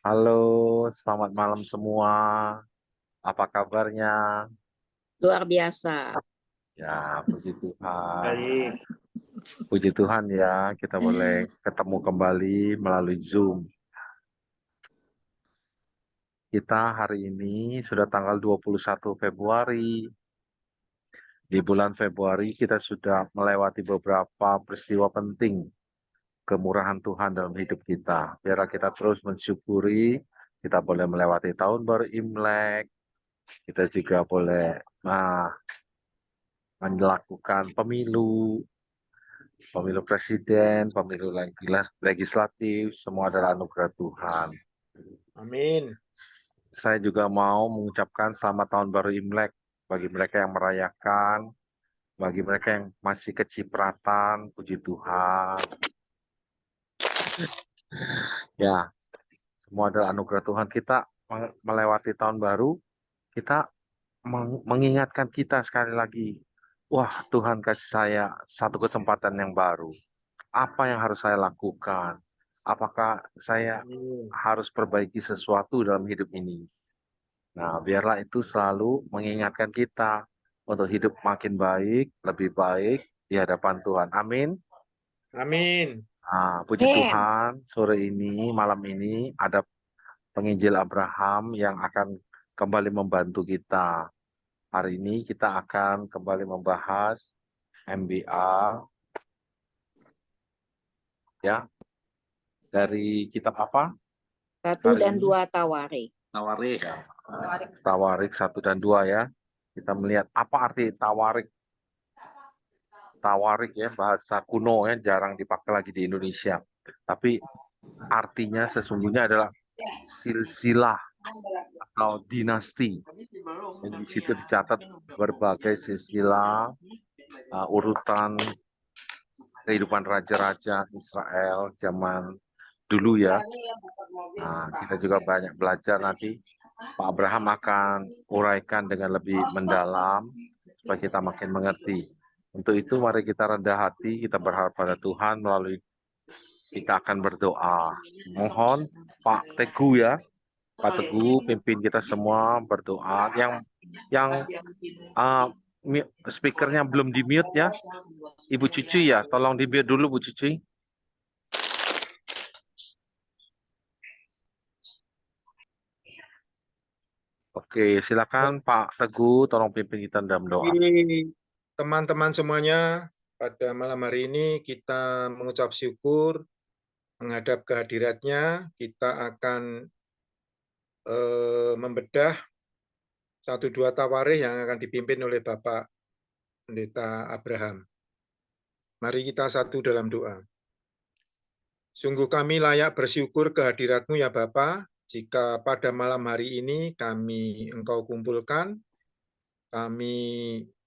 Halo, selamat malam semua. Apa kabarnya? Luar biasa. Ya, puji Tuhan. Baik, Puji Tuhan ya, kita boleh ketemu kembali melalui Zoom. Kita hari ini sudah tanggal 21 Februari. Di bulan Februari kita sudah melewati beberapa peristiwa penting kemurahan Tuhan dalam hidup kita. Biar kita terus mensyukuri, kita boleh melewati tahun baru Imlek, kita juga boleh melakukan pemilu presiden, pemilu legislatif, semua adalah anugerah Tuhan. amin. Saya juga mau mengucapkan selamat tahun baru Imlek bagi mereka yang merayakan, bagi mereka yang masih kecipratan, puji Tuhan. Ya, semua adalah anugerah Tuhan. Kita melewati tahun baru, kita mengingatkan kita sekali lagi, wah Tuhan kasih saya satu kesempatan yang baru. Apa yang harus saya lakukan? Apakah saya Amin. harus perbaiki sesuatu dalam hidup ini? Nah, biarlah itu selalu mengingatkan kita untuk hidup makin baik, lebih baik di hadapan Tuhan. Amin. Amin. Nah, puji Amin. Tuhan, sore ini, malam ini ada penginjil Abraham yang akan kembali membantu kita. Hari ini kita akan kembali membahas MBA ya dari kitab apa? Satu Hari dan ini dua Tawarik. Tawarik. Tawarik 1 dan 2 ya. Kita melihat apa arti tawarik. Tawarik ya, bahasa kuno ya, jarang dipakai lagi di Indonesia. Tapi artinya sesungguhnya adalah silsilah atau dinasti. Dan di situ dicatat berbagai silsilah, urutan kehidupan raja-raja Israel zaman dulu ya. Nah, kita juga banyak belajar nanti. Pak Abraham akan uraikan dengan lebih mendalam supaya kita makin mengerti. Untuk itu mari kita rendah hati, kita berharap pada Tuhan melalui kita akan berdoa. Mohon Pak Teguh ya, Pak Teguh pimpin kita semua berdoa. Yang speakernya belum di mute ya, Ibu Cucu ya, tolong di mute dulu Bu Cucu. Oke, silakan Pak Teguh, tolong pimpin kita dalam doa. Teman-teman semuanya, pada malam hari ini kita mengucap syukur menghadap kehadiratnya. Kita akan membedah 1-2 tawarikh yang akan dipimpin oleh Bapak Pendeta Abraham. Mari kita satu dalam doa. Sungguh kami layak bersyukur kehadirat-Mu ya Bapa, jika pada malam hari ini Engkau kumpulkan, kami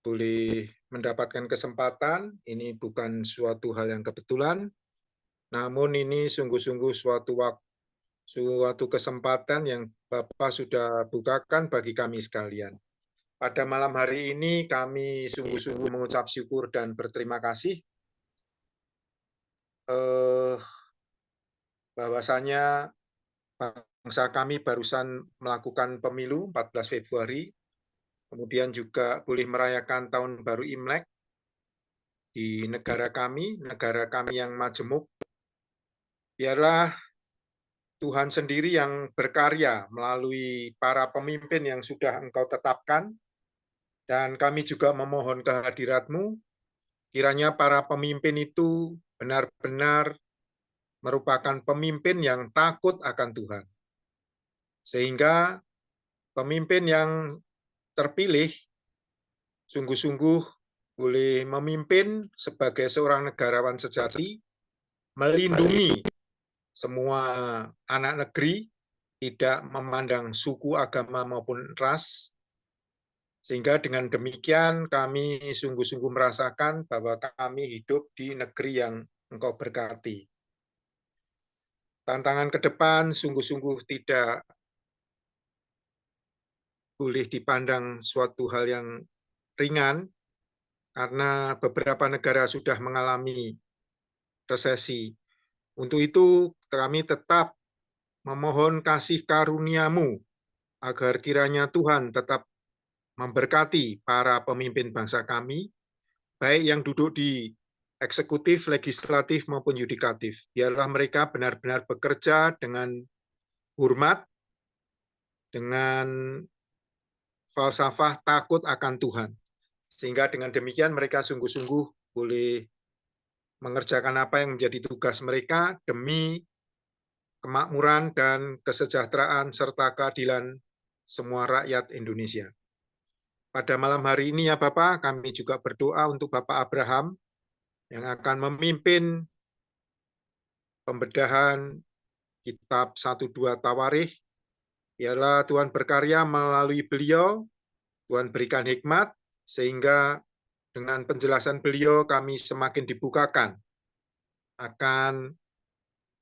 boleh mendapatkan kesempatan. Ini bukan suatu hal yang kebetulan, namun ini sungguh-sungguh suatu kesempatan yang Bapak sudah bukakan bagi kami sekalian. Pada malam hari ini kami sungguh-sungguh mengucap syukur dan berterima kasih bahwasanya bangsa kami barusan melakukan pemilu 14 Februari, kemudian juga boleh merayakan tahun baru Imlek di negara kami yang majemuk. Biarlah Tuhan sendiri yang berkarya melalui para pemimpin yang sudah Engkau tetapkan, dan kami juga memohon kehadirat-Mu, kiranya para pemimpin itu benar-benar merupakan pemimpin yang takut akan Tuhan. Sehingga pemimpin yang terpilih sungguh-sungguh boleh memimpin sebagai seorang negarawan sejati, melindungi semua anak negeri, tidak memandang suku, agama, maupun ras, sehingga dengan demikian kami sungguh-sungguh merasakan bahwa kami hidup di negeri yang Engkau berkati. Tantangan ke depan sungguh-sungguh tidak boleh dipandang suatu hal yang ringan, karena beberapa negara sudah mengalami resesi. Untuk itu kami tetap memohon kasih karunia-Mu agar kiranya Tuhan tetap memberkati para pemimpin bangsa kami, baik yang duduk di eksekutif, legislatif, maupun yudikatif. Biarlah mereka benar-benar bekerja dengan hormat, dengan falsafah takut akan Tuhan. Sehingga dengan demikian mereka sungguh-sungguh boleh mengerjakan apa yang menjadi tugas mereka demi kemakmuran dan kesejahteraan serta keadilan semua rakyat Indonesia. Pada malam hari ini ya Bapak, kami juga berdoa untuk Bapak Abraham yang akan memimpin pembedahan kitab 1-2 Tawarikh. Biarlah Tuhan berkarya melalui beliau, Tuhan berikan hikmat, sehingga dengan penjelasan beliau kami semakin dibukakan akan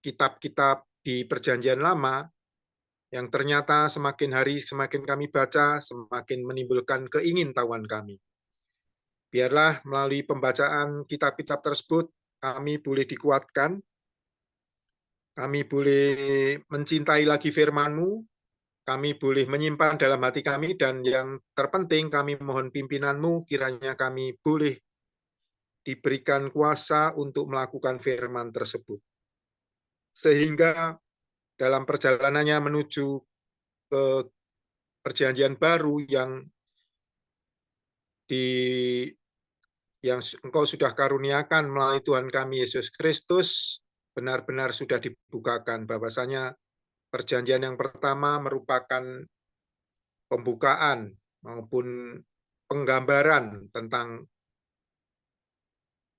kitab-kitab di Perjanjian Lama yang ternyata semakin hari semakin kami baca, semakin menimbulkan keingintahuan kami. Biarlah melalui pembacaan kitab-kitab tersebut kami boleh dikuatkan, kami boleh mencintai lagi firman-Mu, kami boleh menyimpan dalam hati kami, dan yang terpenting kami mohon pimpinan-Mu, kiranya kami boleh diberikan kuasa untuk melakukan firman tersebut. Sehingga dalam perjalanannya menuju ke perjanjian baru yang Engkau sudah karuniakan melalui Tuhan kami Yesus Kristus, benar-benar sudah dibukakan, bahwasanya perjanjian yang pertama merupakan pembukaan maupun penggambaran tentang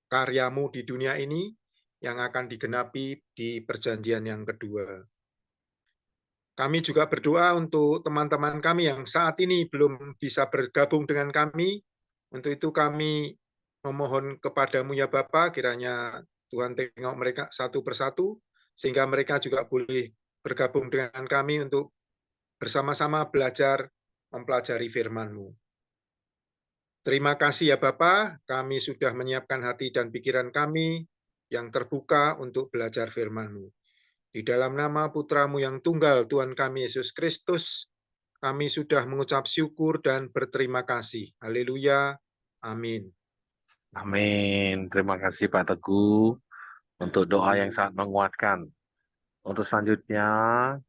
karya-Mu di dunia ini yang akan digenapi di perjanjian yang kedua. Kami juga berdoa untuk teman-teman kami yang saat ini belum bisa bergabung dengan kami. Untuk itu kami memohon kepadamu ya Bapa, kiranya Tuhan tengok mereka satu persatu, sehingga mereka juga boleh bergabung dengan kami untuk bersama-sama belajar mempelajari firman-Mu. Terima kasih ya Bapa, kami sudah menyiapkan hati dan pikiran kami yang terbuka untuk belajar firman-Mu. Di dalam nama Putra-Mu yang tunggal, Tuhan kami Yesus Kristus, kami sudah mengucap syukur dan berterima kasih. Haleluya. Amin. Amin. Terima kasih Pak Teguh untuk doa yang sangat menguatkan. Untuk selanjutnya,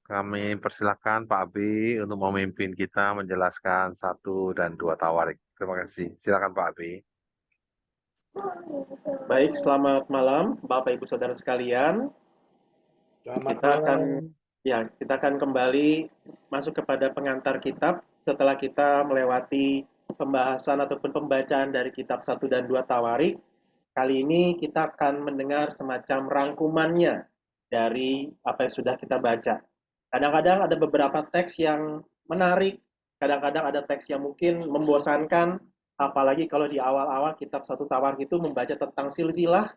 kami persilakan Pak Abi untuk memimpin kita menjelaskan 1 dan 2 Tawarik. Terima kasih. Silakan Pak Abi. Baik, selamat malam Bapak Ibu Saudara sekalian. Kita akan kembali masuk kepada pengantar kitab setelah kita melewati pembahasan ataupun pembacaan dari kitab 1 dan 2 Tawarik. Kali ini kita akan mendengar semacam rangkumannya dari apa yang sudah kita baca. Kadang-kadang ada beberapa teks yang menarik, kadang-kadang ada teks yang mungkin membosankan, apalagi kalau di awal-awal kitab 1 Tawarik itu membaca tentang silsilah,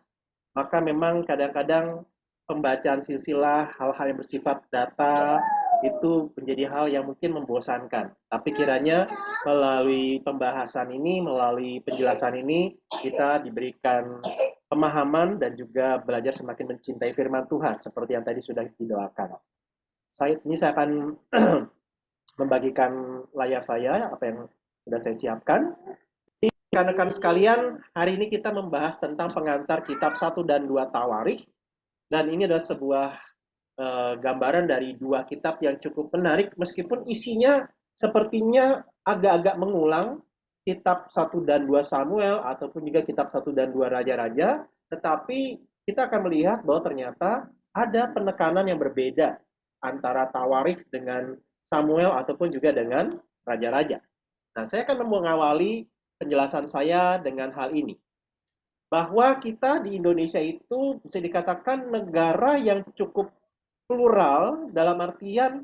maka memang kadang-kadang pembacaan silsilah, hal-hal yang bersifat data, itu menjadi hal yang mungkin membosankan. Tapi kiranya melalui pembahasan ini, melalui penjelasan ini, kita diberikan pemahaman dan juga belajar semakin mencintai firman Tuhan, seperti yang tadi sudah didoakan. Saya akan membagikan layar saya, apa yang sudah saya siapkan. Rekan-rekan sekalian, hari ini kita membahas tentang pengantar kitab 1 dan 2 Tawarik. Dan ini adalah sebuah gambaran dari dua kitab yang cukup menarik, meskipun isinya sepertinya agak-agak mengulang kitab 1 dan 2 Samuel, ataupun juga kitab 1 dan 2 Raja-Raja, tetapi kita akan melihat bahwa ternyata ada penekanan yang berbeda antara Tawarik dengan Samuel, ataupun juga dengan Raja-Raja. Nah, saya akan mengawali penjelasan saya dengan hal ini. Bahwa kita di Indonesia itu bisa dikatakan negara yang cukup plural, dalam artian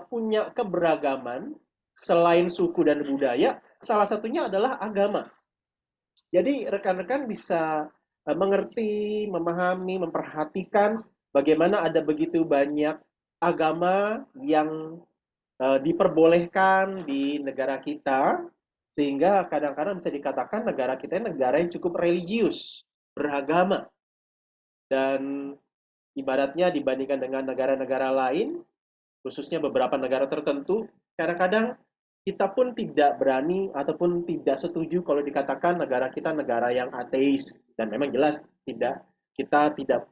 punya keberagaman selain suku dan budaya, salah satunya adalah agama. Jadi rekan-rekan bisa mengerti, memahami, memperhatikan bagaimana ada begitu banyak agama yang diperbolehkan di negara kita, sehingga kadang-kadang bisa dikatakan negara kita negara yang cukup religius, beragama. Dan ibaratnya dibandingkan dengan negara-negara lain, khususnya beberapa negara tertentu, kadang-kadang kita pun tidak berani ataupun tidak setuju kalau dikatakan negara kita negara yang ateis, dan memang jelas kita tidak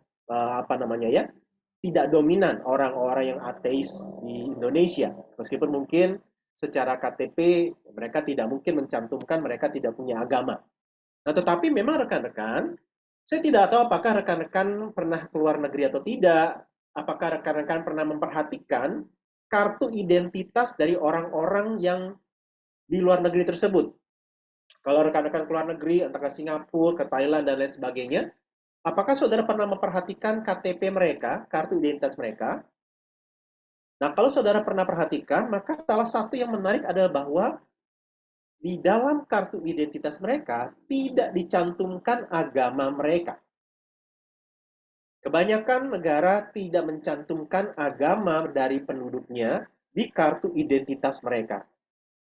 tidak dominan orang-orang yang ateis di Indonesia, meskipun mungkin secara KTP mereka tidak mungkin mencantumkan mereka tidak punya agama. Nah, tetapi memang rekan-rekan, saya tidak tahu apakah rekan-rekan pernah keluar negeri atau tidak, apakah rekan-rekan pernah memperhatikan kartu identitas dari orang-orang yang di luar negeri tersebut. Kalau rekan-rekan keluar negeri, entah ke Singapura, ke Thailand, dan lain sebagainya, apakah saudara pernah memperhatikan KTP mereka, kartu identitas mereka? Nah, kalau saudara pernah perhatikan, maka salah satu yang menarik adalah bahwa di dalam kartu identitas mereka tidak dicantumkan agama mereka. Kebanyakan negara tidak mencantumkan agama dari penduduknya di kartu identitas mereka.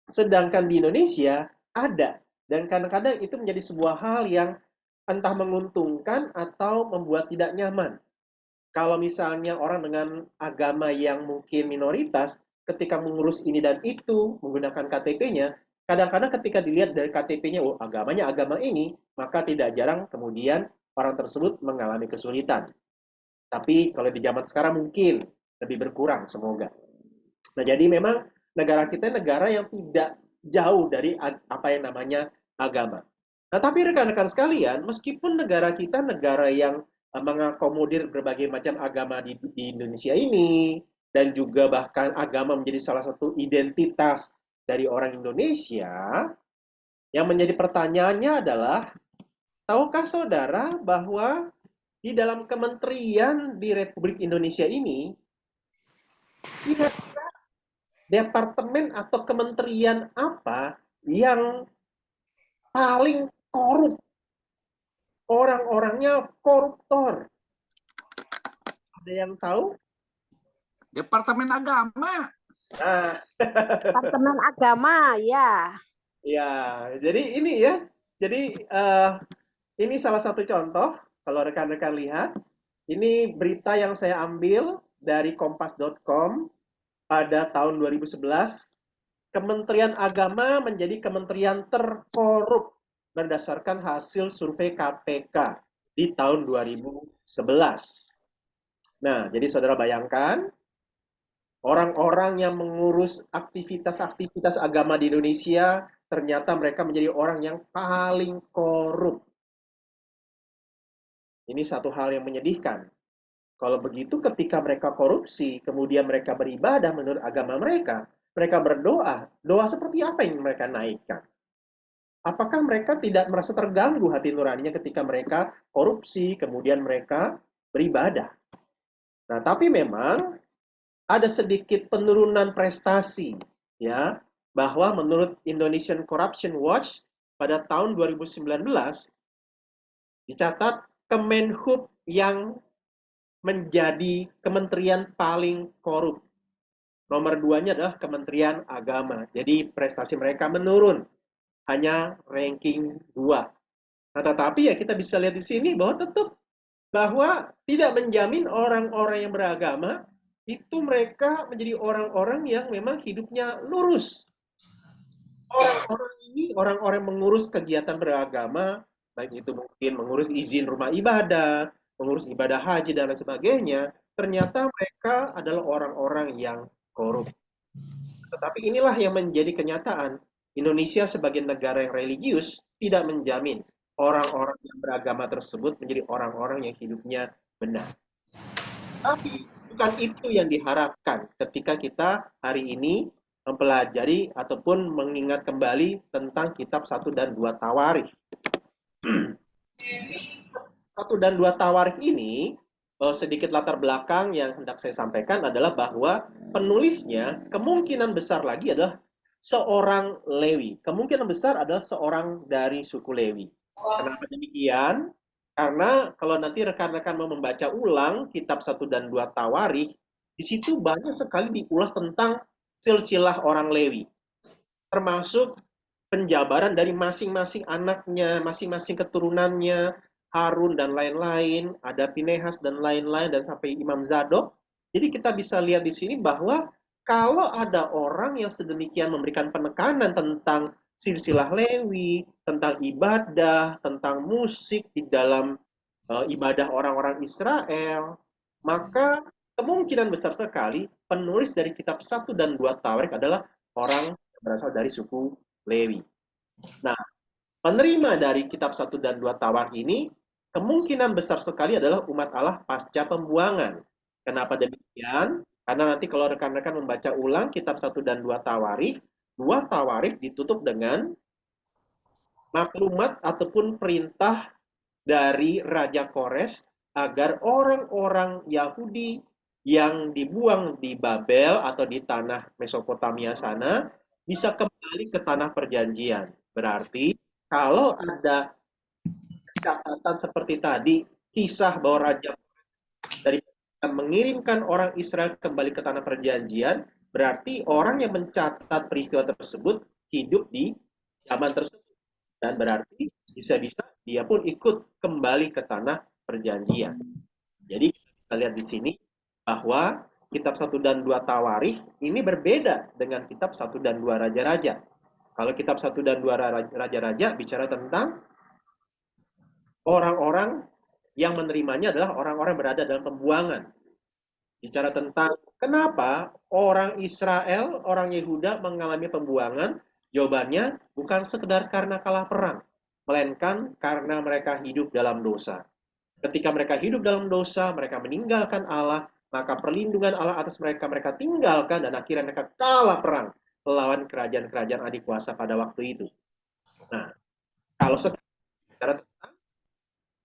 Sedangkan di Indonesia ada. Dan kadang-kadang itu menjadi sebuah hal yang entah menguntungkan atau membuat tidak nyaman. Kalau misalnya orang dengan agama yang mungkin minoritas, ketika mengurus ini dan itu, menggunakan KTP-nya, kadang-kadang ketika dilihat dari KTP-nya, oh agamanya agama ini, maka tidak jarang kemudian orang tersebut mengalami kesulitan. Tapi kalau di zaman sekarang mungkin lebih berkurang, semoga. Nah, jadi memang negara kita negara yang tidak jauh dari apa yang namanya agama. Nah, tapi rekan-rekan sekalian, meskipun negara kita negara yang mengakomodir berbagai macam agama di Indonesia ini, dan juga bahkan agama menjadi salah satu identitas dari orang Indonesia, yang menjadi pertanyaannya adalah, tahukah saudara bahwa di dalam kementerian di Republik Indonesia ini, kira-kira departemen atau kementerian apa yang paling korup? Orang-orangnya koruptor. Ada yang tahu? Departemen Agama. Nah, Departemen Agama, ya. ya, jadi ini ya. Jadi ini salah satu contoh, kalau rekan-rekan lihat, ini berita yang saya ambil dari kompas.com pada tahun 2011. Kementerian Agama menjadi kementerian terkorup berdasarkan hasil survei KPK di tahun 2011. Nah, jadi saudara bayangkan, orang-orang yang mengurus aktivitas-aktivitas agama di Indonesia, ternyata mereka menjadi orang yang paling korup. Ini satu hal yang menyedihkan. Kalau begitu, ketika mereka korupsi, kemudian mereka beribadah menurut agama mereka berdoa, doa seperti apa yang mereka naikkan? Apakah mereka tidak merasa terganggu hati nuraninya ketika mereka korupsi, kemudian mereka beribadah? Nah, tapi memang ada sedikit penurunan prestasi, ya, bahwa menurut Indonesian Corruption Watch pada tahun 2019 dicatat Kemenhub yang menjadi kementerian paling korup. Nomor 2-nya adalah Kementerian Agama. Jadi prestasi mereka menurun, hanya ranking 2. Nah, tetapi ya kita bisa lihat di sini bahwa tetap bahwa tidak menjamin orang-orang yang beragama itu mereka menjadi orang-orang yang memang hidupnya lurus. Orang-orang ini, orang-orang mengurus kegiatan beragama, baik itu mungkin mengurus izin rumah ibadah, mengurus ibadah haji dan lain sebagainya, ternyata mereka adalah orang-orang yang korup. Tetapi inilah yang menjadi kenyataan. Indonesia sebagai negara yang religius tidak menjamin orang-orang yang beragama tersebut menjadi orang-orang yang hidupnya benar. Tapi bukan itu yang diharapkan ketika kita hari ini mempelajari ataupun mengingat kembali tentang kitab 1 dan 2 Tawarikh. 1 dan 2 Tawarikh ini, sedikit latar belakang yang hendak saya sampaikan adalah bahwa penulisnya kemungkinan besar lagi adalah seorang Lewi. Kemungkinan besar adalah seorang dari suku Lewi. Kenapa demikian? Karena kalau nanti rekan-rekan mau membaca ulang kitab 1 dan 2 Tawarikh, di situ banyak sekali diulas tentang silsilah orang Lewi. Termasuk penjabaran dari masing-masing anaknya, masing-masing keturunannya, Harun dan lain-lain, ada Pinehas dan lain-lain, dan sampai Imam Zadok. Jadi kita bisa lihat di sini bahwa kalau ada orang yang sedemikian memberikan penekanan tentang silsilah Lewi, tentang ibadah, tentang musik di dalam ibadah orang-orang Israel, maka kemungkinan besar sekali penulis dari kitab 1 dan 2 Tawarik adalah orang yang berasal dari suku Lewi. Nah, penerima dari kitab 1 dan 2 Tawarik ini kemungkinan besar sekali adalah umat Allah pasca pembuangan. Kenapa demikian? Karena nanti kalau rekan-rekan membaca ulang kitab 1 dan 2 Tawarik, 2 Tawarik ditutup dengan maklumat ataupun perintah dari Raja Kores agar orang-orang Yahudi yang dibuang di Babel atau di tanah Mesopotamia sana bisa kembali ke tanah perjanjian. Berarti kalau ada catatan seperti tadi, kisah bahwa Raja dari mengirimkan orang Israel kembali ke tanah perjanjian, berarti orang yang mencatat peristiwa tersebut hidup di zaman tersebut. Dan berarti bisa-bisa dia pun ikut kembali ke tanah perjanjian. Jadi kita bisa lihat di sini bahwa kitab 1 dan 2 Tawarikh ini berbeda dengan kitab 1 dan 2 Raja-Raja. Kalau kitab 1 dan 2 Raja-Raja bicara tentang orang-orang yang menerimanya adalah orang-orang berada dalam pembuangan. Bicara tentang kenapa orang Israel, orang Yehuda mengalami pembuangan, jawabannya bukan sekedar karena kalah perang, melainkan karena mereka hidup dalam dosa. Ketika mereka hidup dalam dosa, mereka meninggalkan Allah, maka perlindungan Allah atas mereka tinggalkan, dan akhirnya mereka kalah perang melawan kerajaan-kerajaan adik kuasa pada waktu itu. Nah, kalau secara tentang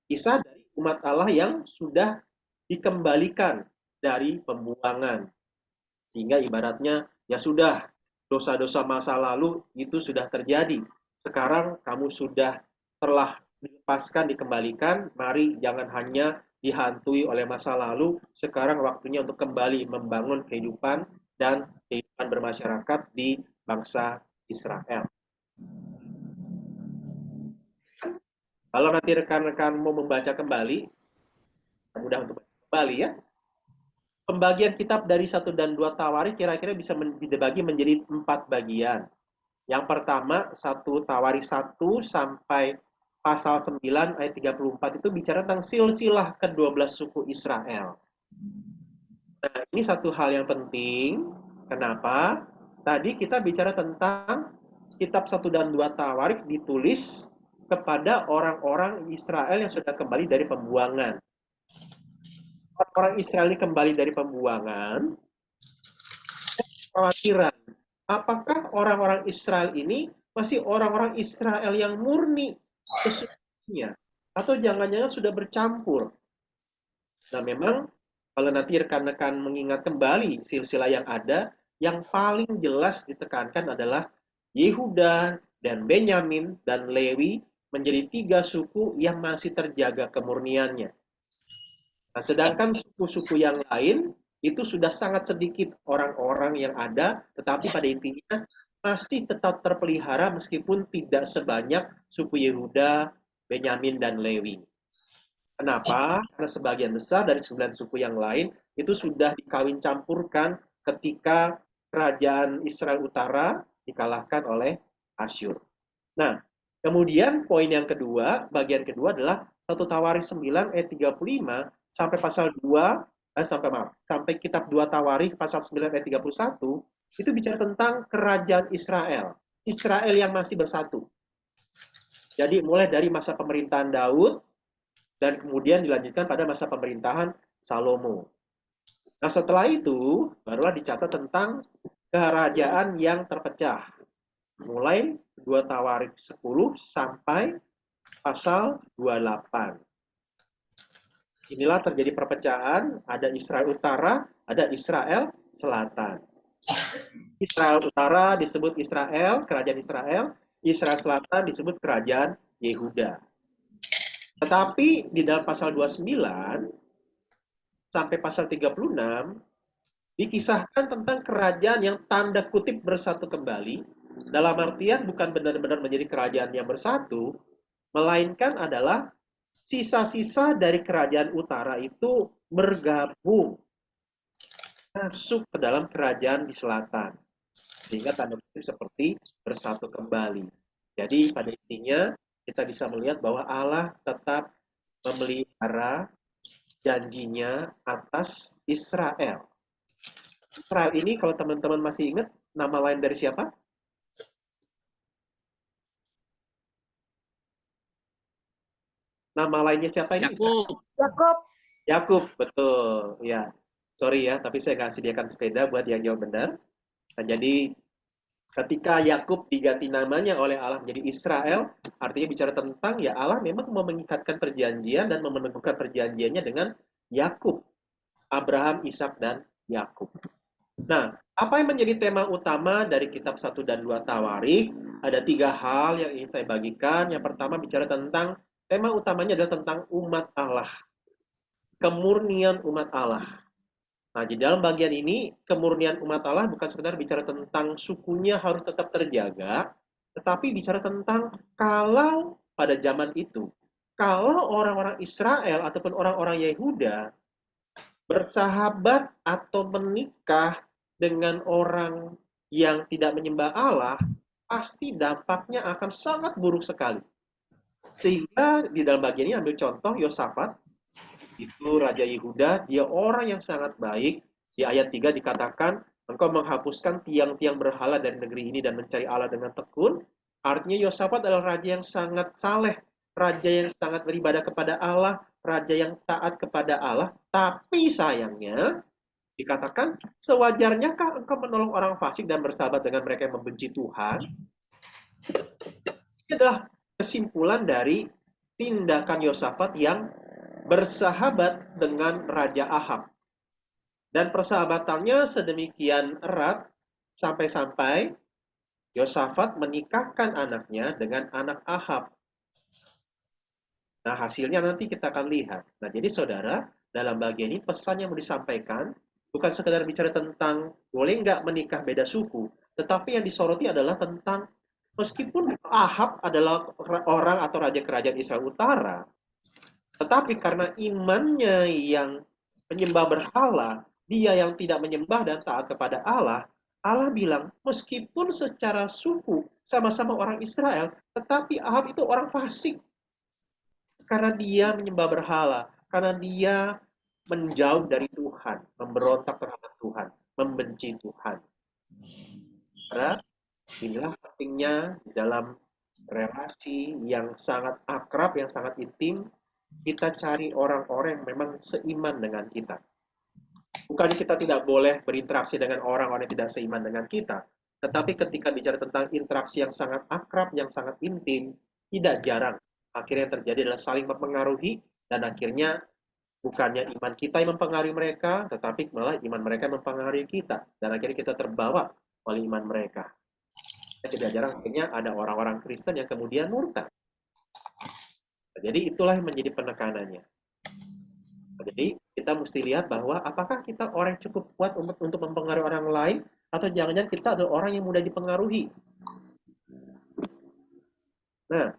kisah dari umat Allah yang sudah dikembalikan dari pembuangan, sehingga ibaratnya ya sudah, dosa-dosa masa lalu itu sudah terjadi, sekarang kamu sudah telah dilepaskan, dikembalikan, mari jangan hanya dihantui oleh masa lalu, sekarang waktunya untuk kembali membangun kehidupan dan kehidupan bermasyarakat di bangsa Israel. Kalau nanti rekan-rekan mau membaca kembali, mudah untuk kembali ya. Pembagian kitab dari 1 dan 2 Tawarikh kira-kira bisa dibagi menjadi 4 bagian. Yang pertama, 1 Tawarikh 1 sampai pasal 9 ayat 34 itu bicara tentang silsilah ke-12 suku Israel. Nah, ini satu hal yang penting. Kenapa? Tadi kita bicara tentang kitab 1 dan 2 Tawarikh ditulis kepada orang-orang Israel yang sudah kembali dari pembuangan. Orang Israel ini kembali dari pembuangan, kekhawatiran, apakah orang-orang Israel ini masih orang-orang Israel yang murni sesungguhnya, atau jangan-jangan sudah bercampur. Nah, memang kalau nanti rekan-rekan mengingat kembali silsilah yang ada, yang paling jelas ditekankan adalah Yehuda dan Benyamin dan Lewi menjadi 3 suku yang masih terjaga kemurniannya. Nah, sedangkan suku-suku yang lain itu sudah sangat sedikit orang-orang yang ada, tetapi pada intinya masih tetap terpelihara meskipun tidak sebanyak suku Yehuda, Benyamin, dan Lewi. Kenapa? Karena sebagian besar dari 9 suku yang lain itu sudah dikawin campurkan ketika kerajaan Israel Utara dikalahkan oleh Asyur. Nah, kemudian poin yang kedua, bagian kedua adalah 1 Tawarikh 9 ayat 35 sampai pasal 2 sampai kitab 2 Tawarikh pasal 9 ayat 31 itu bicara tentang kerajaan Israel. Israel yang masih bersatu. Jadi mulai dari masa pemerintahan Daud dan kemudian dilanjutkan pada masa pemerintahan Salomo. Nah, setelah itu barulah dicatat tentang kerajaan yang terpecah. Mulai 2 Tawarikh 10 sampai pasal 28. Inilah terjadi perpecahan, ada Israel Utara, ada Israel Selatan. Israel Utara disebut Israel, kerajaan Israel, Israel Selatan disebut kerajaan Yehuda. Tetapi di dalam pasal 29 sampai pasal 36 dikisahkan tentang kerajaan yang tanda kutip bersatu kembali, dalam artian bukan benar-benar menjadi kerajaan yang bersatu, melainkan adalah sisa-sisa dari kerajaan utara itu bergabung masuk ke dalam kerajaan di selatan. Sehingga tanda kutip seperti bersatu kembali. Jadi pada intinya kita bisa melihat bahwa Allah tetap memelihara janjinya atas Israel. Israel ini kalau teman-teman masih ingat nama lain dari siapa? Nama lainnya siapa ini? Yakub. Yakub. Yakub, betul. Ya, sorry ya, tapi saya nggak sediakan sepeda buat yang jawab benar. Nah, jadi ketika Yakub diganti namanya oleh Allah menjadi Israel, artinya bicara tentang ya Allah memang mau mengikatkan perjanjian dan memenuhkan perjanjiannya dengan Yakub, Abraham, Ishak dan Yakub. Nah, apa yang menjadi tema utama dari kitab 1 dan 2 Tawarikh? Ada 3 hal yang ingin saya bagikan. Yang pertama bicara tentang tema utamanya adalah tentang umat Allah. Kemurnian umat Allah. Nah, di dalam bagian ini, kemurnian umat Allah bukan sekedar bicara tentang sukunya harus tetap terjaga, tetapi bicara tentang kalau pada zaman itu, kalau orang-orang Israel ataupun orang-orang Yehuda bersahabat atau menikah dengan orang yang tidak menyembah Allah, pasti dampaknya akan sangat buruk sekali. Sehingga di dalam bagian ini ambil contoh Yosafat, itu Raja Yehuda, dia orang yang sangat baik. Di ayat 3 dikatakan, engkau menghapuskan tiang-tiang berhala dari negeri ini dan mencari Allah dengan tekun. Artinya Yosafat adalah raja yang sangat saleh, raja yang sangat beribadah kepada Allah, raja yang taat kepada Allah. Tapi sayangnya, dikatakan, sewajarnyakah engkau menolong orang fasik dan bersahabat dengan mereka yang membenci Tuhan? Ini adalah kesimpulan dari tindakan Yosafat yang bersahabat dengan Raja Ahab. Dan persahabatannya sedemikian erat sampai-sampai Yosafat menikahkan anaknya dengan anak Ahab. Nah, hasilnya nanti kita akan lihat. Nah, jadi saudara, dalam bagian ini pesan yang mau disampaikan bukan sekedar bicara tentang boleh nggak menikah beda suku, tetapi yang disoroti adalah tentang meskipun Ahab adalah orang atau raja kerajaan Israel Utara, tetapi karena imannya yang menyembah berhala, dia yang tidak menyembah dan taat kepada Allah, Allah bilang, meskipun secara suku sama-sama orang Israel, tetapi Ahab itu orang fasik. Karena dia menyembah berhala, karena dia menjauh dari Tuhan, memberontak terhadap Tuhan, membenci Tuhan. Karena inilah pentingnya dalam relasi yang sangat akrab, yang sangat intim, kita cari orang-orang yang memang seiman dengan kita. Bukannya kita tidak boleh berinteraksi dengan orang-orang yang tidak seiman dengan kita, tetapi ketika bicara tentang interaksi yang sangat akrab, yang sangat intim, tidak jarang akhirnya yang terjadi adalah saling mempengaruhi, dan akhirnya bukannya iman kita yang mempengaruhi mereka, tetapi malah iman mereka yang mempengaruhi kita, dan akhirnya kita terbawa oleh iman mereka. Tidak jarang akhirnya ada orang-orang Kristen yang kemudian murtad. Jadi itulah yang menjadi penekanannya. Jadi kita mesti lihat bahwa apakah kita orang yang cukup kuat untuk mempengaruhi orang lain, atau jangan-jangan kita adalah orang yang mudah dipengaruhi. Nah,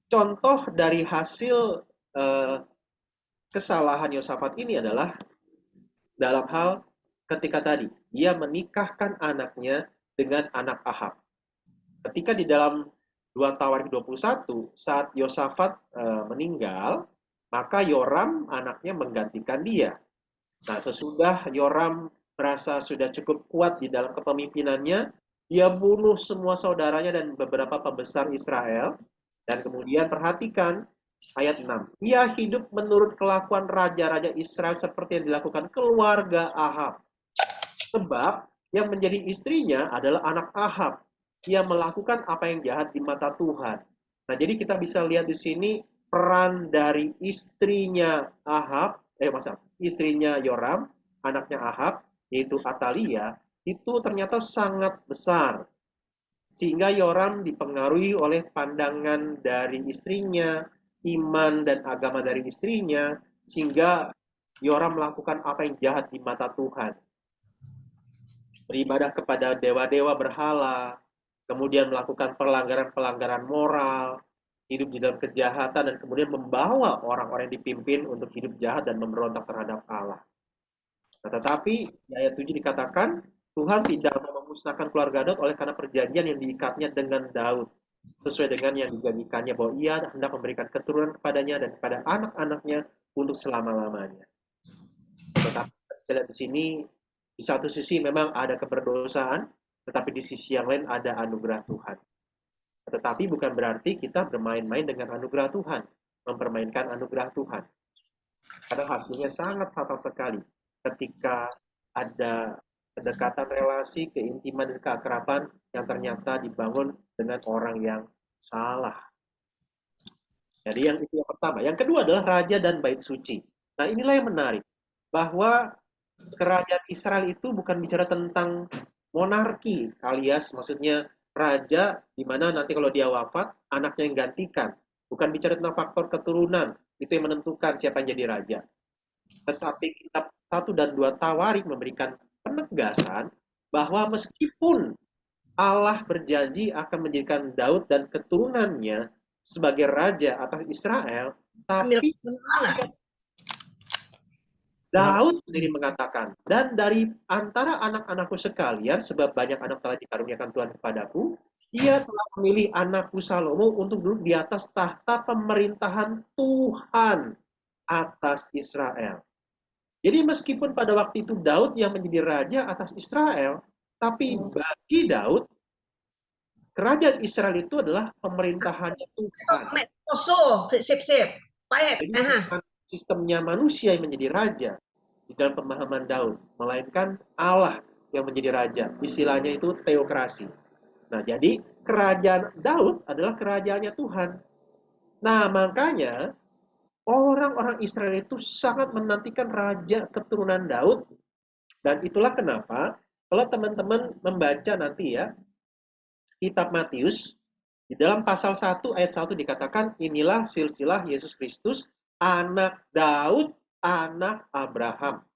contoh dari hasil kesalahan Yosafat ini adalah dalam hal ketika tadi dia menikahkan anaknya dengan anak Ahab. Ketika di dalam 2 Tawarikh 21 saat Yosafat meninggal, maka Yoram anaknya menggantikan dia. Nah, sesudah Yoram merasa sudah cukup kuat di dalam kepemimpinannya, dia bunuh semua saudaranya dan beberapa pembesar Israel. Dan kemudian perhatikan ayat 6. Ia hidup menurut kelakuan raja-raja Israel seperti yang dilakukan keluarga Ahab. Sebab yang menjadi istrinya adalah anak Ahab. Ia melakukan apa yang jahat di mata Tuhan. Nah, jadi kita bisa lihat di sini peran dari istrinya Ahab, istrinya Yoram, anaknya Ahab, yaitu Atalia, itu ternyata sangat besar. Sehingga Yoram dipengaruhi oleh pandangan dari istrinya, iman dan agama dari istrinya, sehingga Yoram melakukan apa yang jahat di mata Tuhan. Beribadah kepada dewa-dewa berhala, kemudian melakukan pelanggaran-pelanggaran moral, hidup di dalam kejahatan, dan kemudian membawa orang-orang yang dipimpin untuk hidup jahat dan memberontak terhadap Allah. Nah, tetapi di ayat 7 dikatakan, Tuhan tidak mau memusnahkan keluarga Daud oleh karena perjanjian yang diikatnya dengan Daud, sesuai dengan yang dijanjikannya bahwa ia hendak memberikan keturunan kepadanya dan kepada anak-anaknya untuk selama-lamanya. Tetapi saya lihat di sini, di satu sisi memang ada keberdosaan, tetapi di sisi yang lain ada anugerah Tuhan. Tetapi bukan berarti kita bermain-main dengan anugerah Tuhan, mempermainkan anugerah Tuhan. Karena hasilnya sangat fatal sekali ketika ada kedekatan relasi, keintiman, dan keakraban yang ternyata dibangun dengan orang yang salah. Jadi yang itu yang pertama. Yang kedua adalah raja dan bait suci. Nah, inilah yang menarik. Bahwa kerajaan Israel itu bukan bicara tentang monarki, alias maksudnya raja di mana nanti kalau dia wafat, anaknya yang gantikan. Bukan bicara tentang faktor keturunan, itu yang menentukan siapa yang jadi raja. Tetapi kitab 1 dan 2 Tawarik memberikan penegasan bahwa meskipun Allah berjanji akan menjadikan Daud dan keturunannya sebagai raja atas Israel, tapi Daud sendiri mengatakan, dan dari antara anak-anakku sekalian, sebab banyak anak telah dikaruniakan Tuhan kepadaku, ia telah memilih anakku Salomo untuk duduk di atas tahta pemerintahan Tuhan atas Israel. Jadi meskipun pada waktu itu Daud yang menjadi raja atas Israel, tapi bagi Daud, kerajaan Israel itu adalah pemerintahannya Tuhan. Jadi bukan sistemnya manusia yang menjadi raja di dalam pemahaman Daud, melainkan Allah yang menjadi raja. Istilahnya itu teokrasi. Nah, jadi kerajaan Daud adalah kerajaannya Tuhan. Nah, makanya orang-orang Israel itu sangat menantikan raja keturunan Daud, dan itulah kenapa kalau teman-teman membaca nanti ya kitab Matius, di dalam pasal 1 ayat 1 dikatakan, inilah silsilah Yesus Kristus, anak Daud, anak Abraham.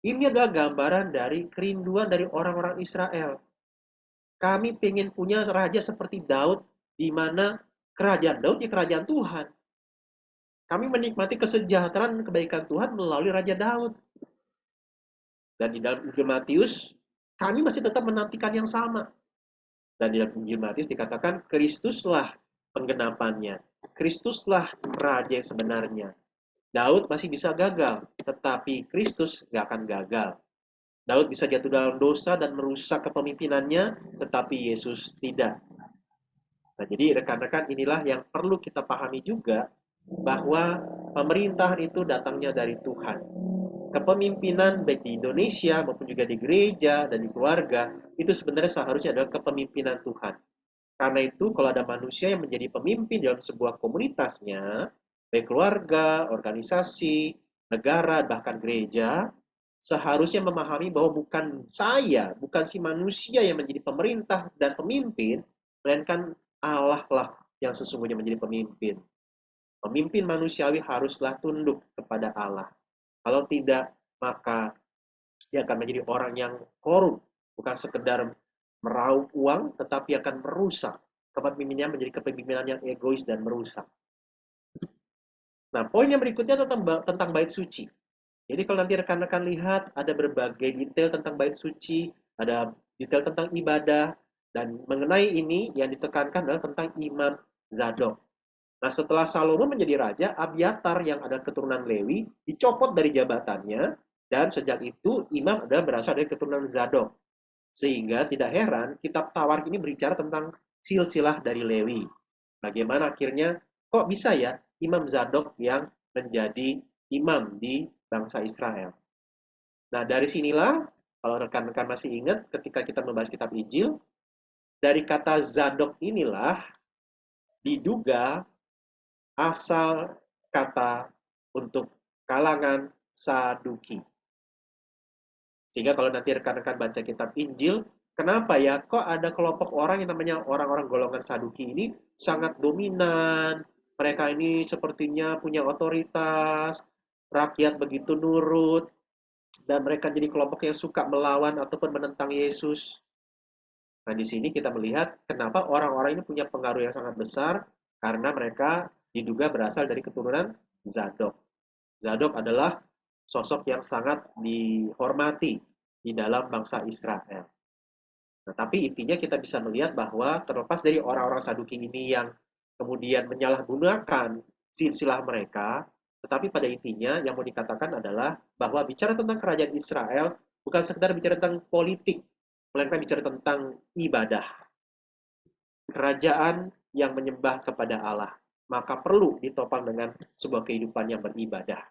Ini adalah gambaran dari kerinduan dari orang-orang Israel. Kami ingin punya raja seperti Daud, di mana kerajaan Daud ya kerajaan Tuhan. Kami menikmati kesejahteraan dan kebaikan Tuhan melalui Raja Daud. Dan di dalam Injil Matius, kami masih tetap menantikan yang sama. Dan di dalam Injil Matius dikatakan, Kristuslah penggenapannya. Kristuslah raja yang sebenarnya. Daud masih bisa gagal, tetapi Kristus nggak akan gagal. Daud bisa jatuh dalam dosa dan merusak kepemimpinannya, tetapi Yesus tidak. Nah, jadi rekan-rekan inilah yang perlu kita pahami juga, bahwa pemerintahan itu datangnya dari Tuhan. Kepemimpinan baik di Indonesia maupun juga di gereja dan di keluarga, itu sebenarnya seharusnya adalah kepemimpinan Tuhan. Karena itu kalau ada manusia yang menjadi pemimpin dalam sebuah komunitasnya, baik keluarga, organisasi, negara, bahkan gereja, seharusnya memahami bahwa bukan saya, bukan si manusia yang menjadi pemerintah dan pemimpin, melainkan Allah lah yang sesungguhnya menjadi pemimpin. Pemimpin manusiawi haruslah tunduk kepada Allah. Kalau tidak, maka dia akan menjadi orang yang korup, bukan sekedar meraup uang, tetapi akan merusak. Kepemimpinannya menjadi kepemimpinan yang egois dan merusak. Nah, poin yang berikutnya tentang bait suci. Jadi kalau nanti rekan-rekan lihat, ada berbagai detail tentang bait suci, ada detail tentang ibadah, dan mengenai ini yang ditekankan adalah tentang Imam Zadok. Nah, setelah Salomo menjadi raja, Abiatar yang adalah keturunan Lewi dicopot dari jabatannya, dan sejak itu imam adalah berasal dari keturunan Zadok. Sehingga tidak heran kitab Tawarik ini berbicara tentang silsilah dari Lewi. Bagaimana akhirnya kok bisa ya Imam Zadok yang menjadi imam di bangsa Israel. Nah, dari sinilah kalau rekan-rekan masih ingat ketika kita membahas kitab Injil, dari kata Zadok inilah diduga asal kata untuk kalangan Saduki. Sehingga kalau nanti rekan-rekan baca kitab Injil, kenapa ya kok ada kelompok orang yang namanya orang-orang golongan Saduki ini sangat dominan, mereka ini sepertinya punya otoritas, rakyat begitu nurut, dan mereka jadi kelompok yang suka melawan ataupun menentang Yesus. Nah, di sini kita melihat kenapa orang-orang ini punya pengaruh yang sangat besar, karena mereka diduga berasal dari keturunan Zadok. Zadok adalah sosok yang sangat dihormati di dalam bangsa Israel. Nah, tapi intinya kita bisa melihat bahwa terlepas dari orang-orang Saduki ini yang kemudian menyalahgunakan silsilah mereka, tetapi pada intinya yang mau dikatakan adalah bahwa bicara tentang kerajaan Israel bukan sekedar bicara tentang politik, melainkan bicara tentang ibadah. Kerajaan yang menyembah kepada Allah, maka perlu ditopang dengan sebuah kehidupan yang beribadah.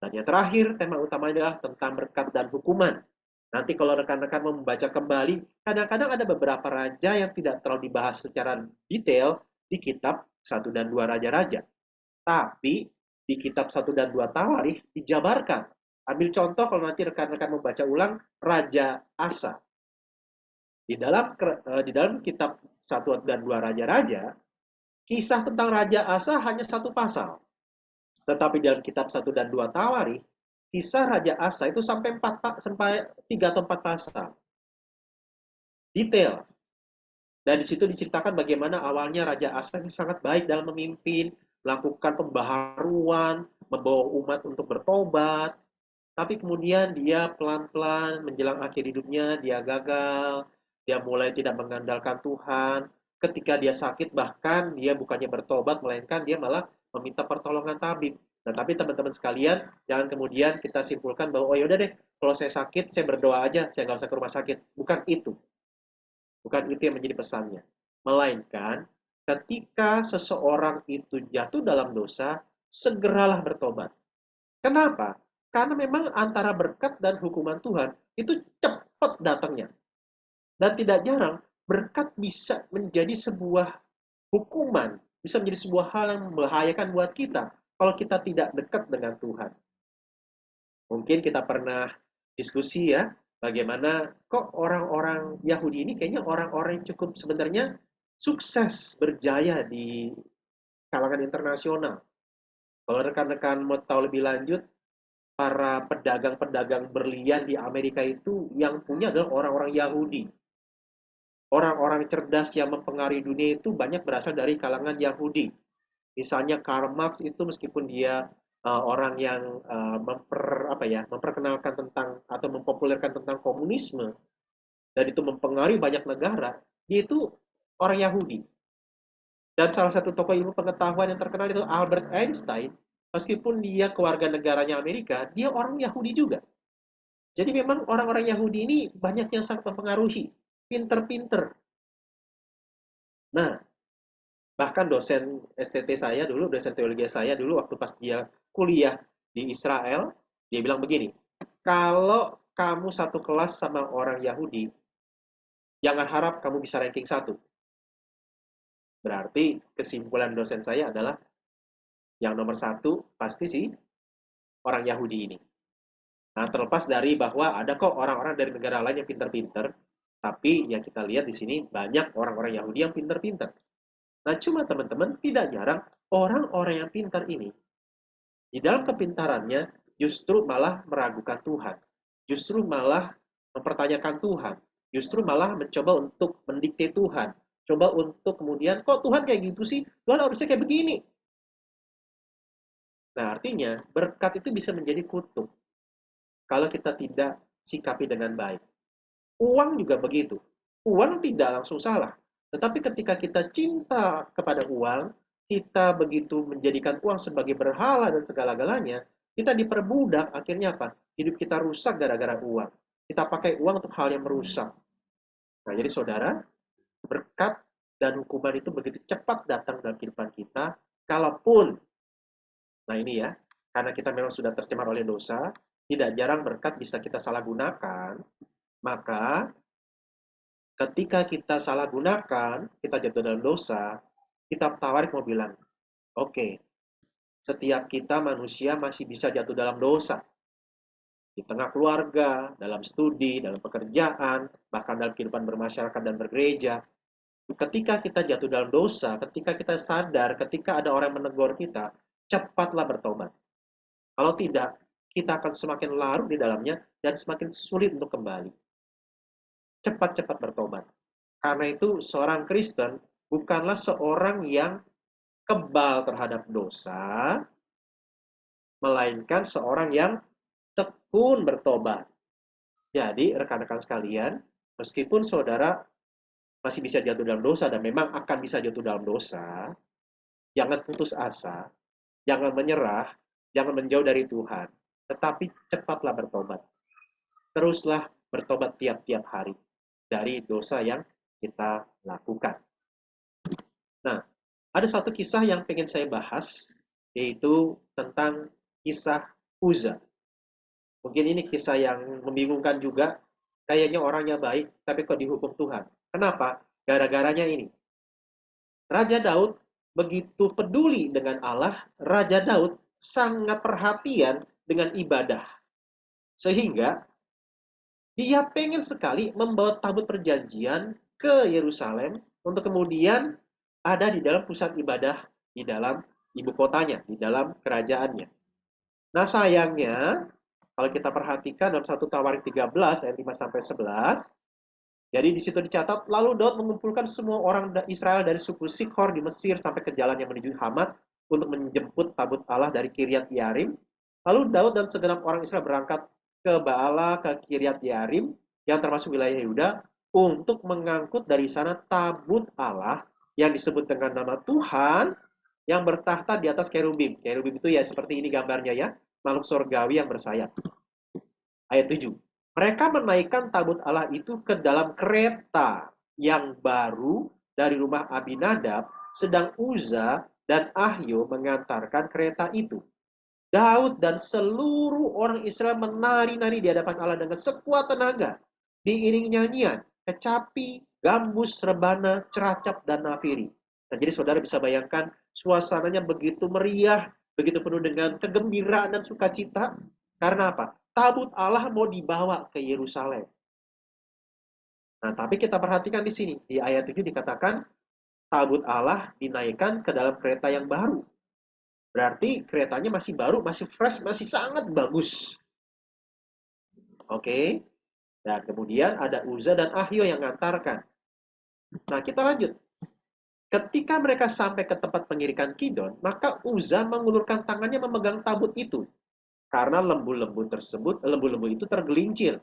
Dan yang terakhir, tema utamanya adalah tentang berkat dan hukuman. Nanti kalau rekan-rekan membaca kembali, kadang-kadang ada beberapa raja yang tidak terlalu dibahas secara detail di kitab 1 dan 2 Raja-Raja. Tapi di kitab 1 dan 2 Tawarikh dijabarkan. Ambil contoh kalau nanti rekan-rekan membaca ulang Raja Asa. Di dalam kitab 1 dan 2 Raja-Raja, kisah tentang Raja Asa hanya 1 pasal. Tetapi dalam kitab 1 dan 2 Tawarikh, kisah Raja Asa itu sampai 3 atau 4 pasal. Detail. Dan di situ diceritakan bagaimana awalnya Raja Asa ini sangat baik dalam memimpin, melakukan pembaharuan, membawa umat untuk bertobat. Tapi kemudian dia pelan-pelan menjelang akhir hidupnya, dia gagal, dia mulai tidak mengandalkan Tuhan. Ketika dia sakit, bahkan dia bukannya bertobat, melainkan dia malah meminta pertolongan tabib. Nah, tapi teman-teman sekalian, jangan kemudian kita simpulkan bahwa, oh yaudah deh, kalau saya sakit, saya berdoa aja, saya nggak usah ke rumah sakit. Bukan itu. Bukan itu yang menjadi pesannya. Melainkan, ketika seseorang itu jatuh dalam dosa, segeralah bertobat. Kenapa? Karena memang antara berkat dan hukuman Tuhan itu cepat datangnya. Dan tidak jarang berkat bisa menjadi sebuah hukuman, bisa menjadi sebuah hal yang membahayakan buat kita kalau kita tidak dekat dengan Tuhan. Mungkin kita pernah diskusi ya, bagaimana kok orang-orang Yahudi ini kayaknya orang-orang yang cukup sebenarnya sukses berjaya di kalangan internasional. Kalau rekan-rekan mau tahu lebih lanjut, para pedagang-pedagang berlian di Amerika itu yang punya adalah orang-orang Yahudi. Orang-orang cerdas yang mempengaruhi dunia itu banyak berasal dari kalangan Yahudi. Misalnya Karl Marx itu meskipun dia orang yang memperkenalkan tentang atau mempopulerkan tentang komunisme dan itu mempengaruhi banyak negara, dia itu orang Yahudi. Dan salah satu tokoh ilmu pengetahuan yang terkenal itu Albert Einstein, meskipun dia keluarga negaranya Amerika, dia orang Yahudi juga. Jadi memang orang-orang Yahudi ini banyak yang sangat mempengaruhi, pinter-pinter. Nah, bahkan dosen STT saya dulu, dosen teologi saya dulu waktu pas dia kuliah di Israel, dia bilang begini, kalau kamu satu kelas sama orang Yahudi, jangan harap kamu bisa ranking 1. Berarti kesimpulan dosen saya adalah yang nomor 1 pasti sih orang Yahudi ini. Nah, terlepas dari bahwa ada kok orang-orang dari negara lain yang pinter-pinter, tapi yang kita lihat di sini banyak orang-orang Yahudi yang pinter-pinter. Nah, cuma teman-teman, tidak jarang orang-orang yang pintar ini, di dalam kepintarannya, justru malah meragukan Tuhan. Justru malah mempertanyakan Tuhan. Justru malah mencoba untuk mendikte Tuhan. Coba untuk kemudian, kok Tuhan kayak gitu sih? Tuhan harusnya kayak begini. Nah, artinya berkat itu bisa menjadi kutuk kalau kita tidak sikapi dengan baik. Uang juga begitu. Uang tidak langsung salah. Tetapi ketika kita cinta kepada uang, kita begitu menjadikan uang sebagai berhala dan segala-galanya, kita diperbudak, akhirnya apa? Hidup kita rusak gara-gara uang. Kita pakai uang untuk hal yang merusak. Nah, jadi saudara, berkat dan hukuman itu begitu cepat datang dalam kehidupan kita, kalaupun, nah ini ya, karena kita memang sudah tercemar oleh dosa, tidak jarang berkat bisa kita salah gunakan, maka ketika kita salah gunakan, kita jatuh dalam dosa, kitab Tawarikh mau bilang, oke, setiap kita manusia masih bisa jatuh dalam dosa. Di tengah keluarga, dalam studi, dalam pekerjaan, bahkan dalam kehidupan bermasyarakat dan bergereja. Ketika kita jatuh dalam dosa, ketika kita sadar, ketika ada orang menegur kita, cepatlah bertobat. Kalau tidak, kita akan semakin larut di dalamnya dan semakin sulit untuk kembali. Cepat-cepat bertobat. Karena itu seorang Kristen bukanlah seorang yang kebal terhadap dosa, melainkan seorang yang tekun bertobat. Jadi, rekan-rekan sekalian, meskipun saudara masih bisa jatuh dalam dosa dan memang akan bisa jatuh dalam dosa, jangan putus asa, jangan menyerah, jangan menjauh dari Tuhan, tetapi cepatlah bertobat. Teruslah bertobat tiap-tiap hari dari dosa yang kita lakukan. Nah, ada satu kisah yang pengen saya bahas, yaitu tentang kisah Uza. Mungkin ini kisah yang membingungkan juga. Kayaknya orangnya baik, tapi kok dihukum Tuhan. Kenapa? Gara-garanya ini. Raja Daud begitu peduli dengan Allah, Raja Daud sangat perhatian dengan ibadah. Sehingga dia pengen sekali membawa tabut perjanjian ke Yerusalem untuk kemudian ada di dalam pusat ibadah, di dalam ibu kotanya, di dalam kerajaannya. Nah sayangnya, kalau kita perhatikan dalam 1 Tawarik 13 ayat 5-11, jadi di situ dicatat, lalu Daud mengumpulkan semua orang Israel dari suku Sikhor di Mesir sampai ke jalan yang menuju Hamat untuk menjemput tabut Allah dari Kiryat Yearim. Lalu Daud dan segenap orang Israel berangkat ke Baala, ke Kiryat Yearim, yang termasuk wilayah Yehuda, untuk mengangkut dari sana tabut Allah yang disebut dengan nama Tuhan yang bertahta di atas kerubim. Kerubim itu ya seperti ini gambarnya ya, makhluk surgawi yang bersayap. Ayat 7. Mereka menaikkan tabut Allah itu ke dalam kereta yang baru dari rumah Abinadab, sedang Uza dan Ahyo mengantarkan kereta itu. Daud dan seluruh orang Israel menari-nari di hadapan Allah dengan sekuat tenaga, diiringi nyanyian, kecapi, gambus, rebana, ceracap, dan nafiri. Nah, jadi saudara bisa bayangkan suasananya begitu meriah, begitu penuh dengan kegembiraan dan sukacita. Karena apa? Tabut Allah mau dibawa ke Yerusalem. Nah, tapi kita perhatikan di sini. Di ayat 7 dikatakan, tabut Allah dinaikkan ke dalam kereta yang baru. Berarti keretanya masih baru, masih fresh, masih sangat bagus. Oke. Dan kemudian ada Uza dan Ahyo yang mengantarkan. Nah, kita lanjut. Ketika mereka sampai ke tempat pengirikan Kidon, maka Uza mengulurkan tangannya memegang tabut itu. Karena lembu-lembu itu tergelincir.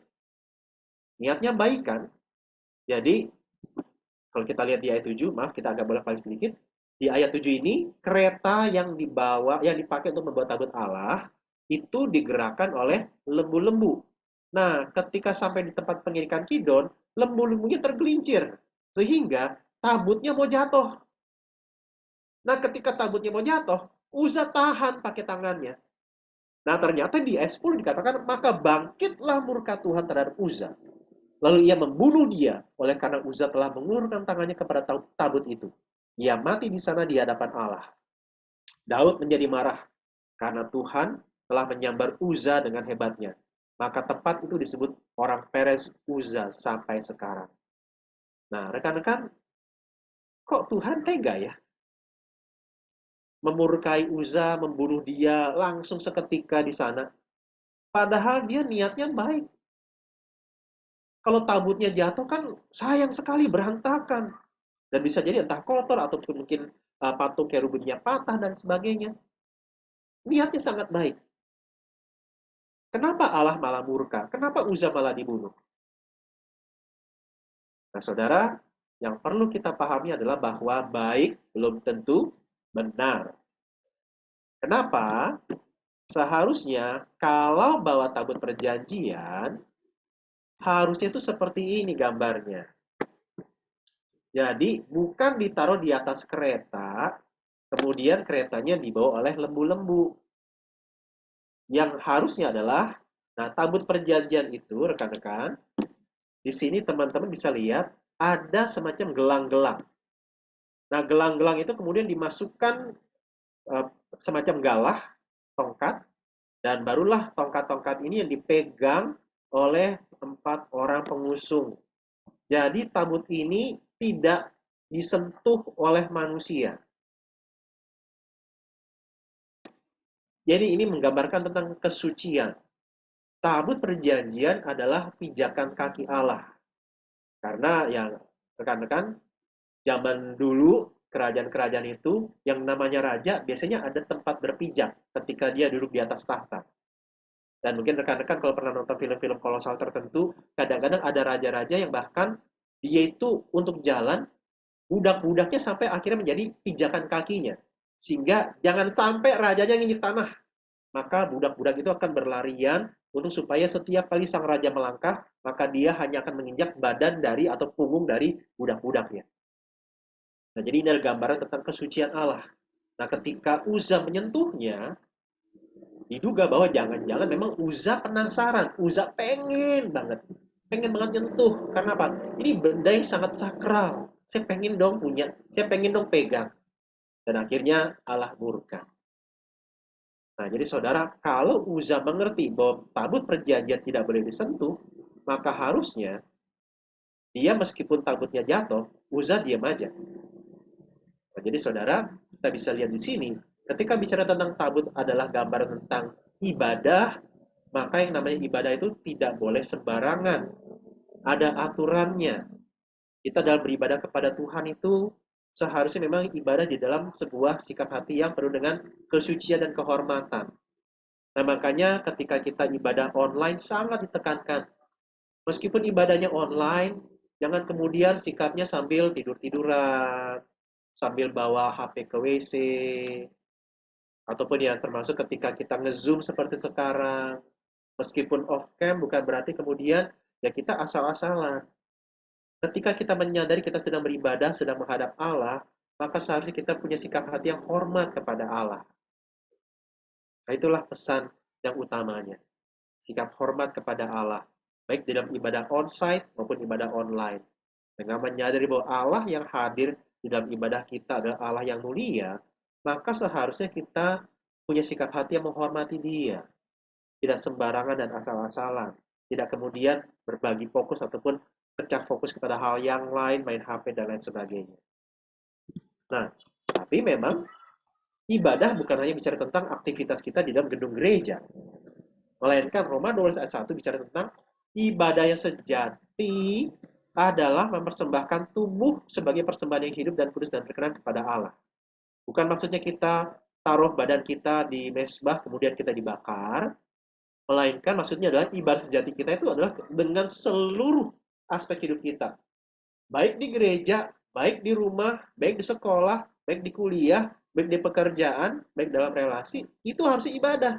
Niatnya baik kan? Jadi, kalau kita lihat di ayat 7, maaf kita agak bolak-balik sedikit. Di ayat 7 ini, kereta yang dipakai untuk membawa tabut Allah, itu digerakkan oleh lembu-lembu. Nah, ketika sampai di tempat pengirikan Kidon, lembu-lembunya tergelincir. Sehingga tabutnya mau jatuh. Nah, ketika tabutnya mau jatuh, Uza tahan pakai tangannya. Nah, ternyata di ayat 10 dikatakan, maka bangkitlah murka Tuhan terhadap Uza. Lalu ia membunuh dia, oleh karena Uza telah mengulurkan tangannya kepada tabut itu. Ia mati di sana di hadapan Allah. Daud menjadi marah, karena Tuhan telah menyambar Uza dengan hebatnya. Maka tempat itu disebut orang Perez Uza sampai sekarang. Nah, rekan-rekan, kok Tuhan tega ya? Memurkai Uza, membunuh dia langsung seketika di sana. Padahal dia niatnya baik. Kalau tabutnya jatuh kan sayang sekali, berantakan. Dan bisa jadi entah kotor ataupun mungkin patung kerubimnya patah dan sebagainya. Niatnya sangat baik. Kenapa Allah malah murka? Kenapa Uza malah dibunuh? Nah, saudara, yang perlu kita pahami adalah bahwa baik belum tentu benar. Kenapa? Seharusnya kalau bawa tabut perjanjian, harusnya itu seperti ini gambarnya. Jadi bukan ditaruh di atas kereta, kemudian keretanya dibawa oleh lembu-lembu. Yang harusnya adalah, nah tabut perjanjian itu rekan-rekan, di sini teman-teman bisa lihat ada semacam gelang-gelang. Nah gelang-gelang itu kemudian dimasukkan semacam galah, tongkat, dan barulah tongkat-tongkat ini yang dipegang oleh 4 orang pengusung. Jadi tabut ini tidak disentuh oleh manusia. Jadi ini menggambarkan tentang kesucian. Tabut perjanjian adalah pijakan kaki Allah. Karena yang rekan-rekan, zaman dulu kerajaan-kerajaan itu yang namanya raja biasanya ada tempat berpijak ketika dia duduk di atas tahta. Dan mungkin rekan-rekan kalau pernah nonton film-film kolosal tertentu, kadang-kadang ada raja-raja yang bahkan dia itu untuk jalan, budak-budaknya sampai akhirnya menjadi pijakan kakinya. Sehingga jangan sampai rajanya nginjek tanah. Maka budak-budak itu akan berlarian untuk supaya setiap kali sang raja melangkah, maka dia hanya akan menginjak badan dari atau punggung dari budak-budaknya. Nah, jadi ini adalah gambaran tentang kesucian Allah. Nah, ketika Uza menyentuhnya, diduga bahwa jangan-jangan memang Uza penasaran. Uza pengen banget nyentuh. Karena apa? Ini benda yang sangat sakral. Saya pengen dong punya, saya pengen dong pegang. Dan akhirnya Allah murka. Nah, jadi saudara, kalau Uza mengerti bahwa tabut perjanjian tidak boleh disentuh, maka harusnya dia meskipun tabutnya jatuh, Uza diam aja. Nah, jadi saudara, kita bisa lihat di sini, ketika bicara tentang tabut adalah gambaran tentang ibadah, maka yang namanya ibadah itu tidak boleh sembarangan. Ada aturannya. Kita dalam beribadah kepada Tuhan itu seharusnya memang ibadah di dalam sebuah sikap hati yang penuh dengan kesucian dan kehormatan. Nah, makanya ketika kita ibadah online sangat ditekankan. Meskipun ibadahnya online, jangan kemudian sikapnya sambil tidur-tiduran, sambil bawa HP ke WC, ataupun ya termasuk ketika kita nge-zoom seperti sekarang. Meskipun off-cam bukan berarti kemudian ya kita asal-asalan. Ketika kita menyadari kita sedang beribadah, sedang menghadap Allah, maka seharusnya kita punya sikap hati yang hormat kepada Allah. Nah, itulah pesan yang utamanya. Sikap hormat kepada Allah. Baik dalam ibadah on-site maupun ibadah online. Dengan menyadari bahwa Allah yang hadir di dalam ibadah kita adalah Allah yang mulia, maka seharusnya kita punya sikap hati yang menghormati Dia. Tidak sembarangan dan asal-asalan. Tidak kemudian berbagi fokus ataupun pecah fokus kepada hal yang lain, main HP dan lain sebagainya. Nah, tapi memang ibadah bukan hanya bicara tentang aktivitas kita di dalam gedung gereja. Melainkan Roma 12 ayat 1 bicara tentang ibadah yang sejati adalah mempersembahkan tubuh sebagai persembahan yang hidup dan kudus dan berkenan kepada Allah. Bukan maksudnya kita taruh badan kita di mezbah kemudian kita dibakar, melainkan maksudnya adalah ibadah sejati kita itu adalah dengan seluruh aspek hidup kita. Baik di gereja, baik di rumah, baik di sekolah, baik di kuliah, baik di pekerjaan, baik dalam relasi, itu harusnya ibadah.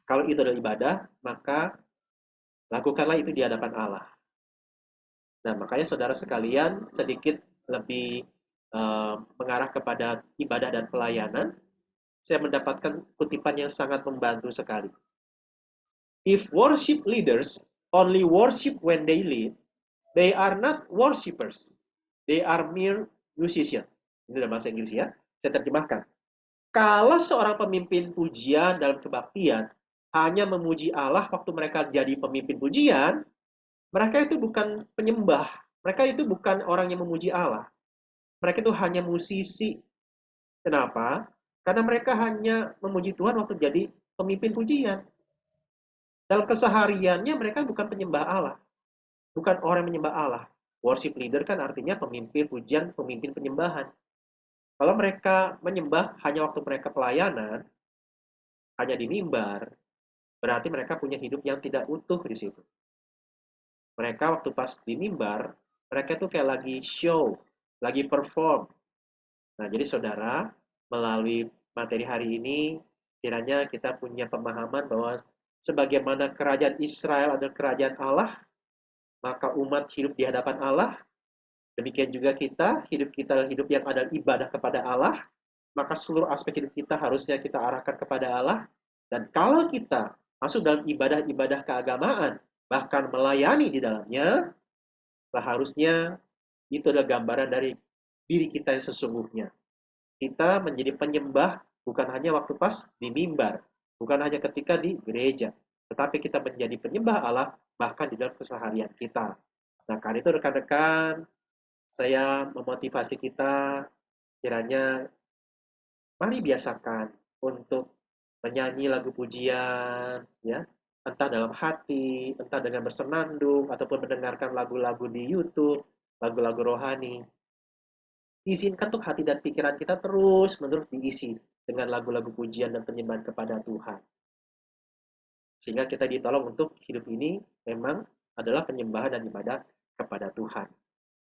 Kalau itu adalah ibadah, maka lakukanlah itu di hadapan Allah. Nah, makanya saudara sekalian sedikit lebih mengarah kepada ibadah dan pelayanan, saya mendapatkan kutipan yang sangat membantu sekali. If worship leaders only worship when they lead, they are not worshipers. They are mere musicians. Ini dalam bahasa Inggris ya. Saya terjemahkan. Kalau seorang pemimpin pujian dalam kebaktian hanya memuji Allah waktu mereka jadi pemimpin pujian, mereka itu bukan penyembah. Mereka itu bukan orang yang memuji Allah. Mereka itu hanya musisi. Kenapa? Karena mereka hanya memuji Tuhan waktu jadi pemimpin pujian. Dalam kesehariannya mereka bukan penyembah Allah. Bukan orang yang menyembah Allah. Worship leader kan artinya pemimpin pujian, pemimpin penyembahan. Kalau mereka menyembah hanya waktu mereka pelayanan, hanya di mimbar, berarti mereka punya hidup yang tidak utuh di situ. Mereka waktu pas di mimbar, mereka tuh kayak lagi show, lagi perform. Nah, jadi saudara, melalui materi hari ini, kiranya kita punya pemahaman bahwa sebagaimana kerajaan Israel adalah kerajaan Allah, maka umat hidup di hadapan Allah. Demikian juga kita adalah hidup yang ada ibadah kepada Allah, maka seluruh aspek hidup kita harusnya kita arahkan kepada Allah. Dan kalau kita masuk dalam ibadah-ibadah keagamaan, bahkan melayani di dalamnya, seharusnya itu adalah gambaran dari diri kita yang sesungguhnya. Kita menjadi penyembah bukan hanya waktu pas di mimbar, bukan hanya ketika di gereja, tetapi kita menjadi penyembah Allah bahkan di dalam keseharian kita. Nah, karena itu rekan-rekan, saya memotivasi kita, kiranya mari biasakan untuk menyanyi lagu pujian, ya, entah dalam hati, entah dengan bersenandung, ataupun mendengarkan lagu-lagu di YouTube, lagu-lagu rohani. izinkan tuh hati dan pikiran kita terus-menerus diisi dengan lagu-lagu pujian dan penyembahan kepada Tuhan. Sehingga kita ditolong untuk hidup ini memang adalah penyembahan dan ibadah kepada Tuhan.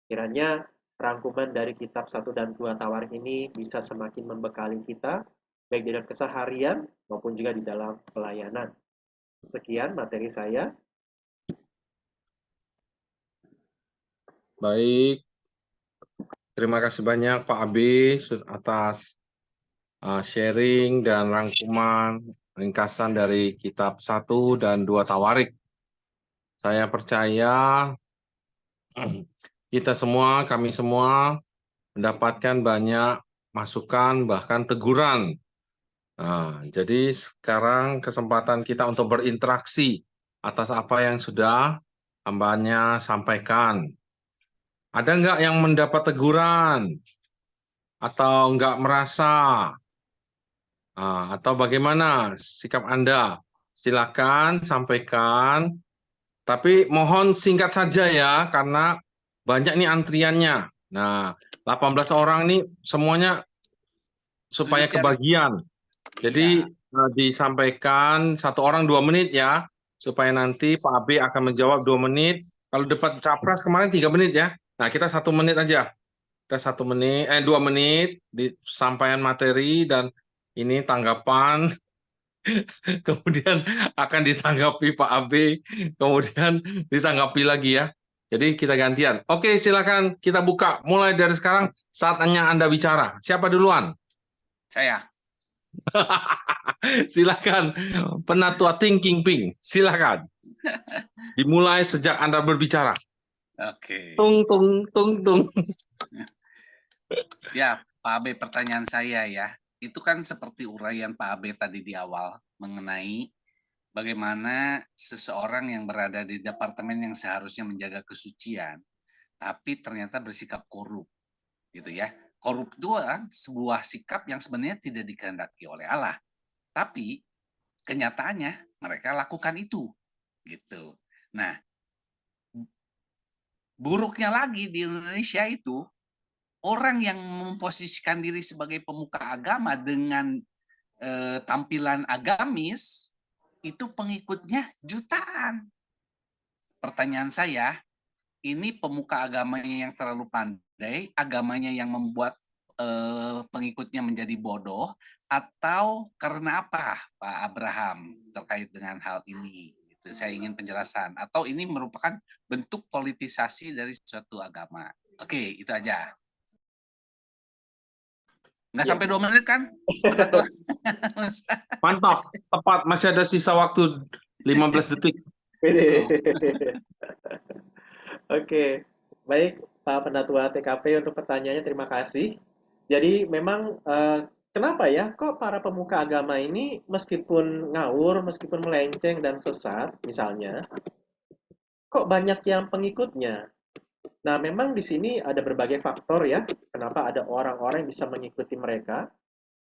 Kiranya rangkuman dari kitab 1 dan 2 Tawarikh ini bisa semakin membekali kita, baik dalam keseharian maupun juga di dalam pelayanan. Sekian materi saya. Baik, terima kasih banyak Pak Abi atas sharing dan rangkuman ringkasan dari kitab 1 dan 2 Tawarikh. Saya percaya kita semua, kami semua mendapatkan banyak masukan, bahkan teguran. Nah, jadi sekarang kesempatan kita untuk berinteraksi atas apa yang sudah hambanya sampaikan. Ada nggak yang mendapat teguran? Atau nggak merasa? Atau bagaimana sikap Anda? Silakan sampaikan. Tapi mohon singkat saja ya, karena banyak nih antriannya. Nah, 18 orang nih semuanya supaya Demikian. kebagian. Jadi disampaikan 1 orang 2 menit ya, supaya nanti Pak Abe akan menjawab 2 menit. Kalau debat capres kemarin 3 menit ya. Nah, kita 1 menit aja. Kita 1 menit, 2 menit di sampaian materi dan ini tanggapan. Kemudian akan ditanggapi Pak Abe, kemudian ditanggapi lagi ya. Jadi kita gantian. Oke, silakan kita buka. Mulai dari sekarang saatnya Anda bicara. Siapa duluan? Saya. Silakan, Penatua Thinking Pink. Silakan. Dimulai sejak Anda berbicara. Oke. Tung tung tung tung. Ya, Pak Abe, pertanyaan saya ya. Itu kan seperti uraian Pak Abe tadi di awal mengenai bagaimana seseorang yang berada di departemen yang seharusnya menjaga kesucian, tapi ternyata bersikap korup, gitu ya. Korup itu sebuah sikap yang sebenarnya tidak dikehendaki oleh Allah, tapi kenyataannya mereka lakukan itu, gitu. Nah, buruknya lagi di Indonesia itu orang yang memposisikan diri sebagai pemuka agama dengan tampilan agamis itu pengikutnya jutaan. Pertanyaan saya, ini pemuka agamanya yang terlalu pandai, agamanya yang membuat pengikutnya menjadi bodoh, atau karena apa Pak Abraham terkait dengan hal ini? Itu saya ingin penjelasan. Atau ini merupakan bentuk politisasi dari suatu agama. Oke, itu aja. Nggak sampai 2 menit kan? Mantap, tepat. Masih ada sisa waktu 15 detik. Oke, baik Pak Penatua TKP untuk pertanyaannya, terima kasih. Jadi memang kenapa ya kok para pemuka agama ini meskipun ngawur, meskipun melenceng dan sesat misalnya, kok banyak yang pengikutnya? Nah, memang di sini ada berbagai faktor ya, kenapa ada orang-orang yang bisa mengikuti mereka.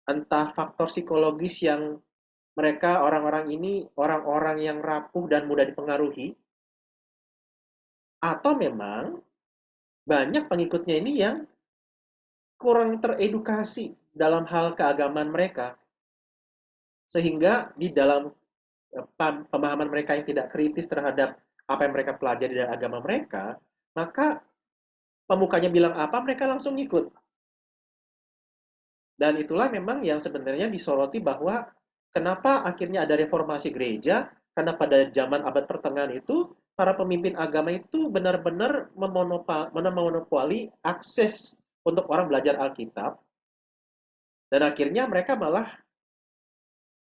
Entah faktor psikologis yang mereka orang-orang ini orang-orang yang rapuh dan mudah dipengaruhi, atau memang banyak pengikutnya ini yang kurang teredukasi dalam hal keagamaan mereka. Sehingga di dalam pemahaman mereka yang tidak kritis terhadap apa yang mereka pelajari dari agama mereka, maka pemukanya bilang apa, mereka langsung ikut. Dan itulah memang yang sebenarnya disoroti bahwa kenapa akhirnya ada reformasi gereja, karena pada zaman abad pertengahan itu, para pemimpin agama itu benar-benar memonopoli akses untuk orang belajar Alkitab, dan akhirnya mereka malah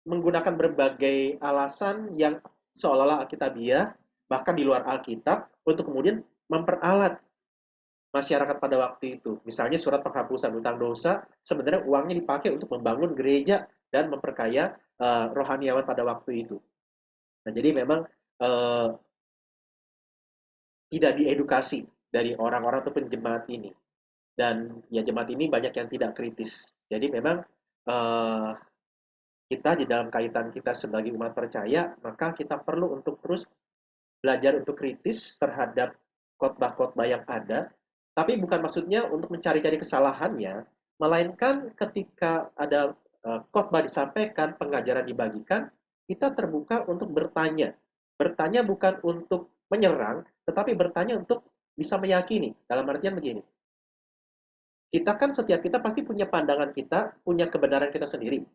menggunakan berbagai alasan yang seolah-olah Alkitabiah, bahkan di luar Alkitab, untuk kemudian memperalat masyarakat pada waktu itu. Misalnya surat penghapusan utang dosa, sebenarnya uangnya dipakai untuk membangun gereja dan memperkaya rohaniawan pada waktu itu. Nah, jadi memang tidak diedukasi dari orang-orang ataupun jemaat ini. Dan ya jemaat ini banyak yang tidak kritis. Jadi memang kita di dalam kaitan kita sebagai umat percaya, maka kita perlu untuk terus belajar untuk kritis terhadap khotbah-khotbah yang ada, Tapi bukan maksudnya untuk mencari-cari kesalahannya, melainkan ketika ada khotbah disampaikan, pengajaran dibagikan, kita terbuka untuk bertanya. Bertanya bukan untuk menyerang, tetapi bertanya untuk bisa meyakini. Dalam artian begini, setiap kita pasti punya pandangan kita, punya kebenaran kita sendiri.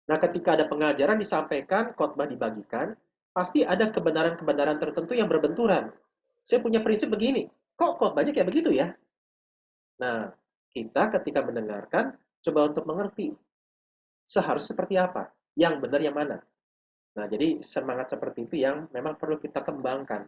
Nah, ketika ada pengajaran disampaikan, khotbah dibagikan, pasti ada kebenaran-kebenaran tertentu yang berbenturan. Saya punya prinsip begini, kok khotbahnya kayak begitu ya? Nah, kita ketika mendengarkan, coba untuk mengerti, seharusnya seperti apa? Yang benar yang mana? Nah, jadi semangat seperti itu yang memang perlu kita kembangkan.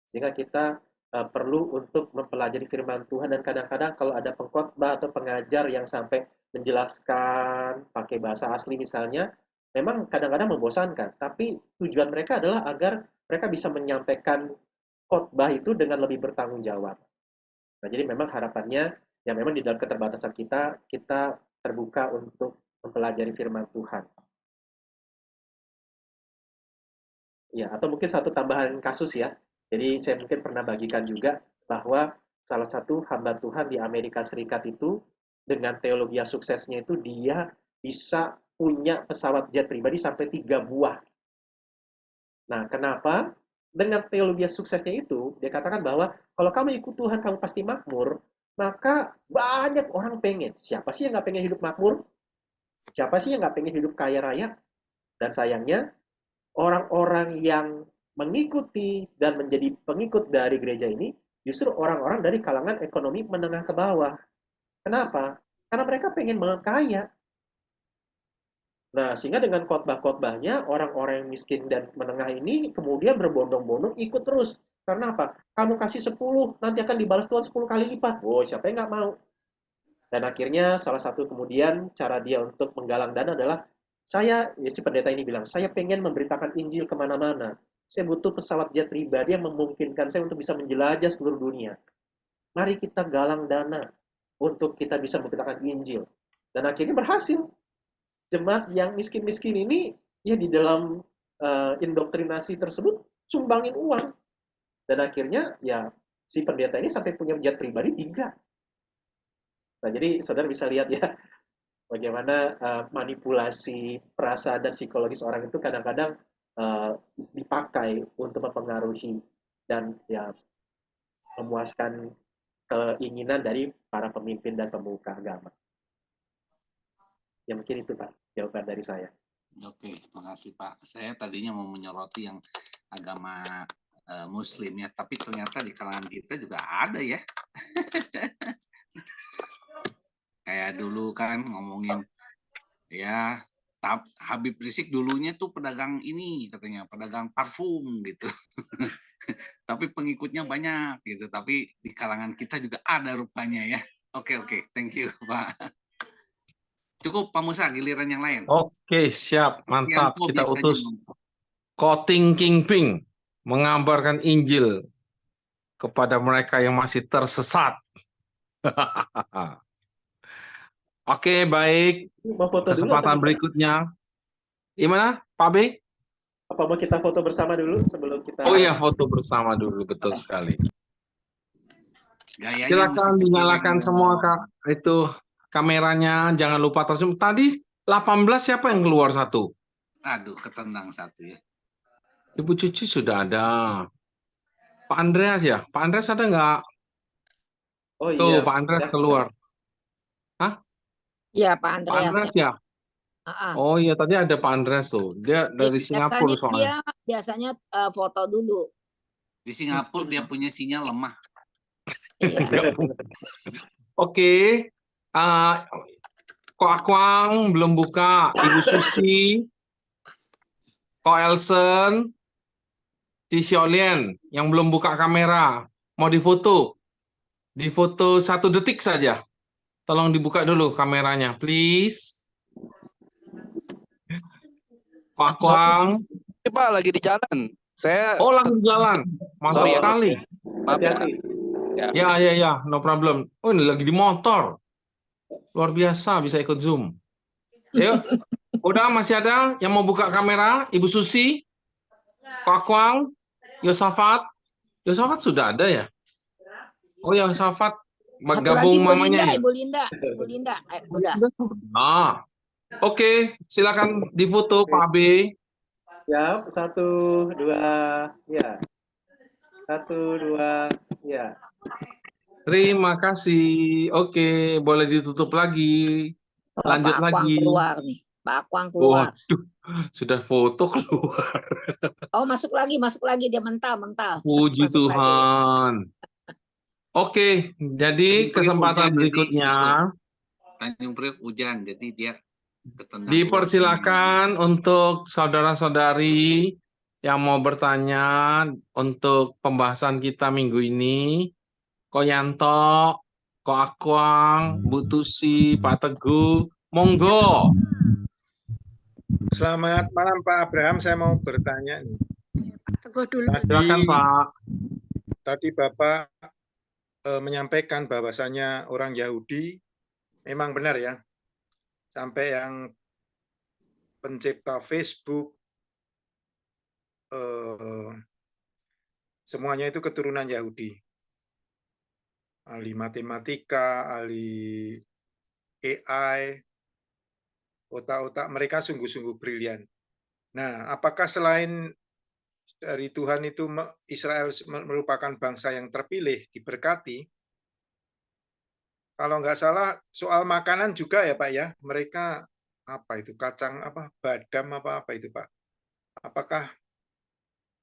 Sehingga kita perlu untuk mempelajari firman Tuhan, dan kadang-kadang kalau ada pengkhotbah atau pengajar yang sampai menjelaskan pakai bahasa asli misalnya, memang kadang-kadang membosankan, tapi tujuan mereka adalah agar mereka bisa menyampaikan khotbah itu dengan lebih bertanggung jawab. Nah, jadi memang harapannya ya memang di dalam keterbatasan kita, kita terbuka untuk mempelajari firman Tuhan. Ya, atau mungkin satu tambahan kasus ya. Jadi saya mungkin pernah bagikan juga bahwa salah satu hamba Tuhan di Amerika Serikat itu dengan teologi suksesnya itu dia bisa punya pesawat jet pribadi sampai 3 buah. Nah, kenapa? Dengan teologi suksesnya itu, dia katakan bahwa kalau kamu ikut Tuhan, kamu pasti makmur, maka banyak orang pengen. Siapa sih yang nggak pengen hidup makmur? Siapa sih yang nggak pengen hidup kaya raya? Dan sayangnya, orang-orang yang mengikuti dan menjadi pengikut dari gereja ini justru orang-orang dari kalangan ekonomi menengah ke bawah. Kenapa? Karena mereka pengen banget kaya. Nah, sehingga dengan khotbah-khotbahnya, orang-orang yang miskin dan menengah ini kemudian berbondong-bondong ikut terus. Karena apa? Kamu kasih 10, nanti akan dibalas Tuhan 10 kali lipat. Oh, siapa yang nggak mau? Dan akhirnya salah satu kemudian cara dia untuk menggalang dana adalah, si pendeta ini bilang, saya pengen memberitakan Injil kemana-mana. Saya butuh pesawat jet pribadi yang memungkinkan saya untuk bisa menjelajah seluruh dunia. Mari kita galang dana untuk kita bisa memberitakan Injil. Dan akhirnya berhasil. Jemaat yang miskin-miskin ini, ya di dalam indoktrinasi tersebut, sumbangin uang. Dan akhirnya, ya si pendeta ini sampai punya jet pribadi 3. Nah, jadi saudara bisa lihat ya, bagaimana manipulasi perasaan dan psikologis orang itu kadang-kadang dipakai untuk mempengaruhi dan ya memuaskan keinginan dari para pemimpin dan pemuka agama. Ya mungkin itu Pak, jawaban dari saya. Oke, makasih Pak. Saya tadinya mau menyoroti yang agama Muslim ya, tapi ternyata di kalangan kita juga ada ya. Kayak dulu kan ngomongin ya, Habib Rizik dulunya tuh pedagang ini katanya, pedagang parfum gitu. Tapi pengikutnya banyak gitu, tapi di kalangan kita juga ada rupanya ya. Oke, thank you Pak. Cukup Pak Musa, giliran yang lain. Oke, siap, mantap. Yanto Kita biasanya utus Koting Kingping mengabarkan Injil kepada mereka yang masih tersesat. Oke, baik. Mau foto Kesempatan dulu berikutnya. Gimana, Pak B? apa mau kita foto bersama dulu sebelum kita... Oh iya, foto bersama dulu, betul sekali. Gayanya Silakan mesti dinyalakan semua Kak. Itu kameranya, jangan lupa tersenyum. Tadi 18 siapa yang keluar satu? Aduh, ketendang satu ya. Ibu Cuci sudah ada. Pak Andreas ya? Pak Andreas ada nggak? Oh Tuh, iya, Pak Andreas keluar. Hah? Iya, Pak Pak Andreas Andreas ya. ya? Oh iya, tadi ada Pak Andreas tuh. Dia dari Singapura Biasanya soalnya. dia biasanya foto dulu. Di Singapura dia punya sinyal lemah. Iya. Oke. Kok Akwang belum buka. Ibu Susi. Kok Elsen. Cici Olien yang belum buka kamera. Mau difoto. Difoto 1 detik saja. Tolong dibuka dulu kameranya, please. Pak Akwang. Pak, lagi di jalan. Saya Oh, langsung jalan. Mantap Sorry ya. sekali. maaf ya. hati-hati. Ya, no problem. Oh, ini lagi di motor. Luar biasa bisa ikut Zoom. Yuk. Udah, masih ada yang mau buka kamera? Ibu Susi, Pak Akwang, Yosafat. Yosafat sudah ada ya? Oh, Yosafat Satu lagi gabung Bu mamanya Linda, ya? Ibu Linda, Bu Linda, udah. Ah, oke, silakan difoto Pak B. Siap, 1, 2, ya. 1, 2, ya. Terima kasih. Oke, boleh ditutup lagi. Oh, Lanjut Pak Akwang lagi. keluar nih. Pak Akwang keluar. Waduh, sudah foto keluar. Oh, masuk lagi dia mental. Puji Masuk lagi. Tuhan. Oke, jadi Tanjung Priok kesempatan hujan, jadi berikutnya itu. Tanjung Priok hujan, jadi dia ketendang keluar semua. dipersilakan untuk saudara-saudari yang mau bertanya untuk pembahasan kita minggu ini. Ko Yanto, Ko Akwang, Bu Tusi, Pak Teguh, monggo. Selamat malam Pak Abraham, saya mau bertanya nih. Teguh dulu. Silakan Pak. Tadi Bapak menyampaikan bahwasanya orang Yahudi memang benar ya, sampai yang pencipta Facebook semuanya itu keturunan Yahudi. Ahli matematika, ahli AI, otak-otak mereka sungguh-sungguh brilian. Nah, apakah selain dari Tuhan itu Israel merupakan bangsa yang terpilih, diberkati? Kalau nggak salah soal makanan juga ya Pak ya, mereka apa itu kacang apa badam apa itu Pak? Apakah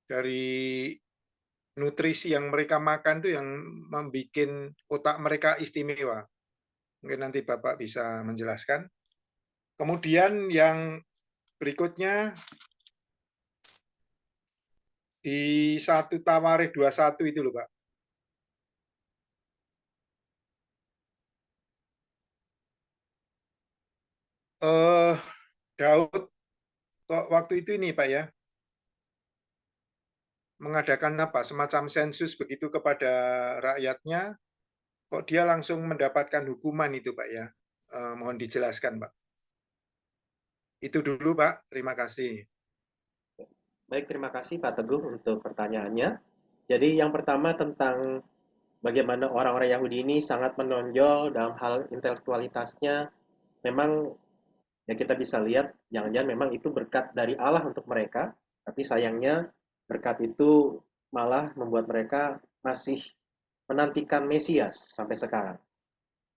dari nutrisi yang mereka makan itu yang membuat otak mereka istimewa? Mungkin nanti Bapak bisa menjelaskan. Kemudian yang berikutnya di 1 Tawarikh 21 itu loh Pak. Daud kok waktu itu ini Pak ya, mengadakan apa semacam sensus begitu kepada rakyatnya, kok dia langsung mendapatkan hukuman itu Pak ya. Mohon dijelaskan Pak. Itu dulu Pak, terima kasih. Baik, terima kasih Pak Teguh untuk pertanyaannya. Jadi yang pertama tentang bagaimana orang-orang Yahudi ini sangat menonjol dalam hal intelektualitasnya. Memang ya kita bisa lihat jangan-jangan memang itu berkat dari Allah untuk mereka, tapi sayangnya berkat itu malah membuat mereka masih menantikan Mesias sampai sekarang.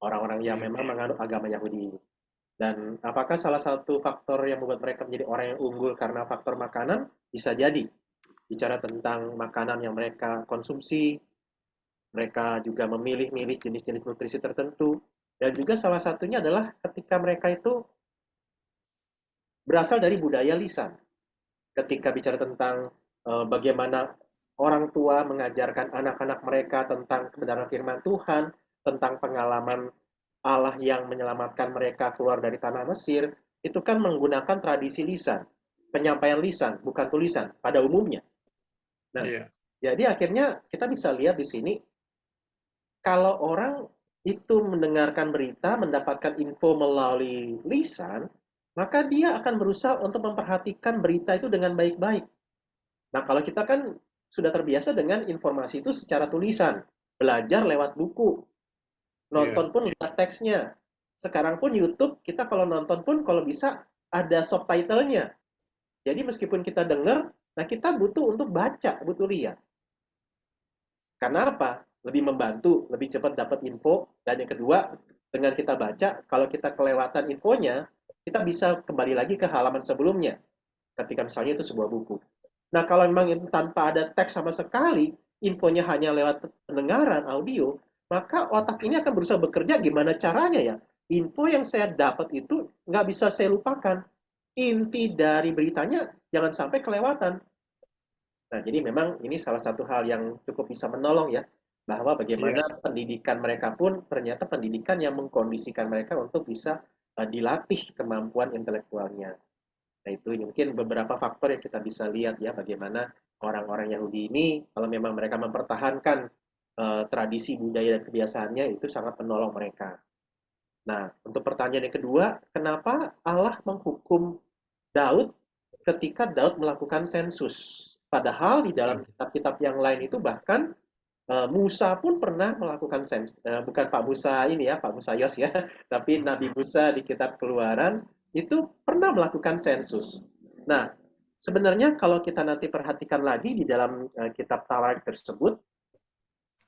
Orang-orang yang memang menganut agama Yahudi ini. Dan apakah salah satu faktor yang membuat mereka menjadi orang yang unggul karena faktor makanan? Bisa jadi. Bicara tentang makanan yang mereka konsumsi, mereka juga memilih-milih jenis-jenis nutrisi tertentu. Dan juga salah satunya adalah ketika mereka itu berasal dari budaya lisan. Ketika bicara tentang bagaimana orang tua mengajarkan anak-anak mereka tentang kebenaran firman Tuhan, tentang pengalaman Allah yang menyelamatkan mereka keluar dari tanah Mesir, itu kan menggunakan tradisi lisan, penyampaian lisan, bukan tulisan pada umumnya. Nah, jadi akhirnya kita bisa lihat di sini, kalau orang itu mendengarkan berita, mendapatkan info melalui lisan, maka dia akan berusaha untuk memperhatikan berita itu dengan baik-baik. Nah, kalau kita kan sudah terbiasa dengan informasi itu secara tulisan, belajar lewat buku, nonton pun lihat teksnya. Sekarang pun YouTube, kita kalau nonton pun kalau bisa ada subtitlenya. Jadi meskipun kita dengar, nah kita butuh untuk baca, butuh lihat. Karena apa? Lebih membantu, lebih cepat dapat info. Dan yang kedua, dengan kita baca, kalau kita kelewatan infonya, kita bisa kembali lagi ke halaman sebelumnya. Ketika misalnya itu sebuah buku. Nah, kalau memang tanpa ada teks sama sekali, infonya hanya lewat pendengaran, audio, maka otak ini akan berusaha bekerja gimana caranya ya. Info yang saya dapat itu nggak bisa saya lupakan. Inti dari beritanya jangan sampai kelewatan. Nah, jadi memang ini salah satu hal yang cukup bisa menolong ya, bahwa bagaimana pendidikan mereka pun ternyata pendidikan yang mengkondisikan mereka untuk bisa dilatih kemampuan intelektualnya. Nah, itu mungkin beberapa faktor yang kita bisa lihat ya, bagaimana orang-orang Yahudi ini, kalau memang mereka mempertahankan tradisi budaya dan kebiasaannya, itu sangat menolong mereka. Nah, untuk pertanyaan yang kedua, kenapa Allah menghukum Daud ketika Daud melakukan sensus? Padahal di dalam kitab-kitab yang lain itu bahkan Musa pun pernah melakukan bukan Pak Musa ini ya, Pak Musa Yos ya, tapi Nabi Musa di kitab Keluaran itu pernah melakukan sensus. Nah, sebenarnya kalau kita nanti perhatikan lagi di dalam kitab Tawarik tersebut,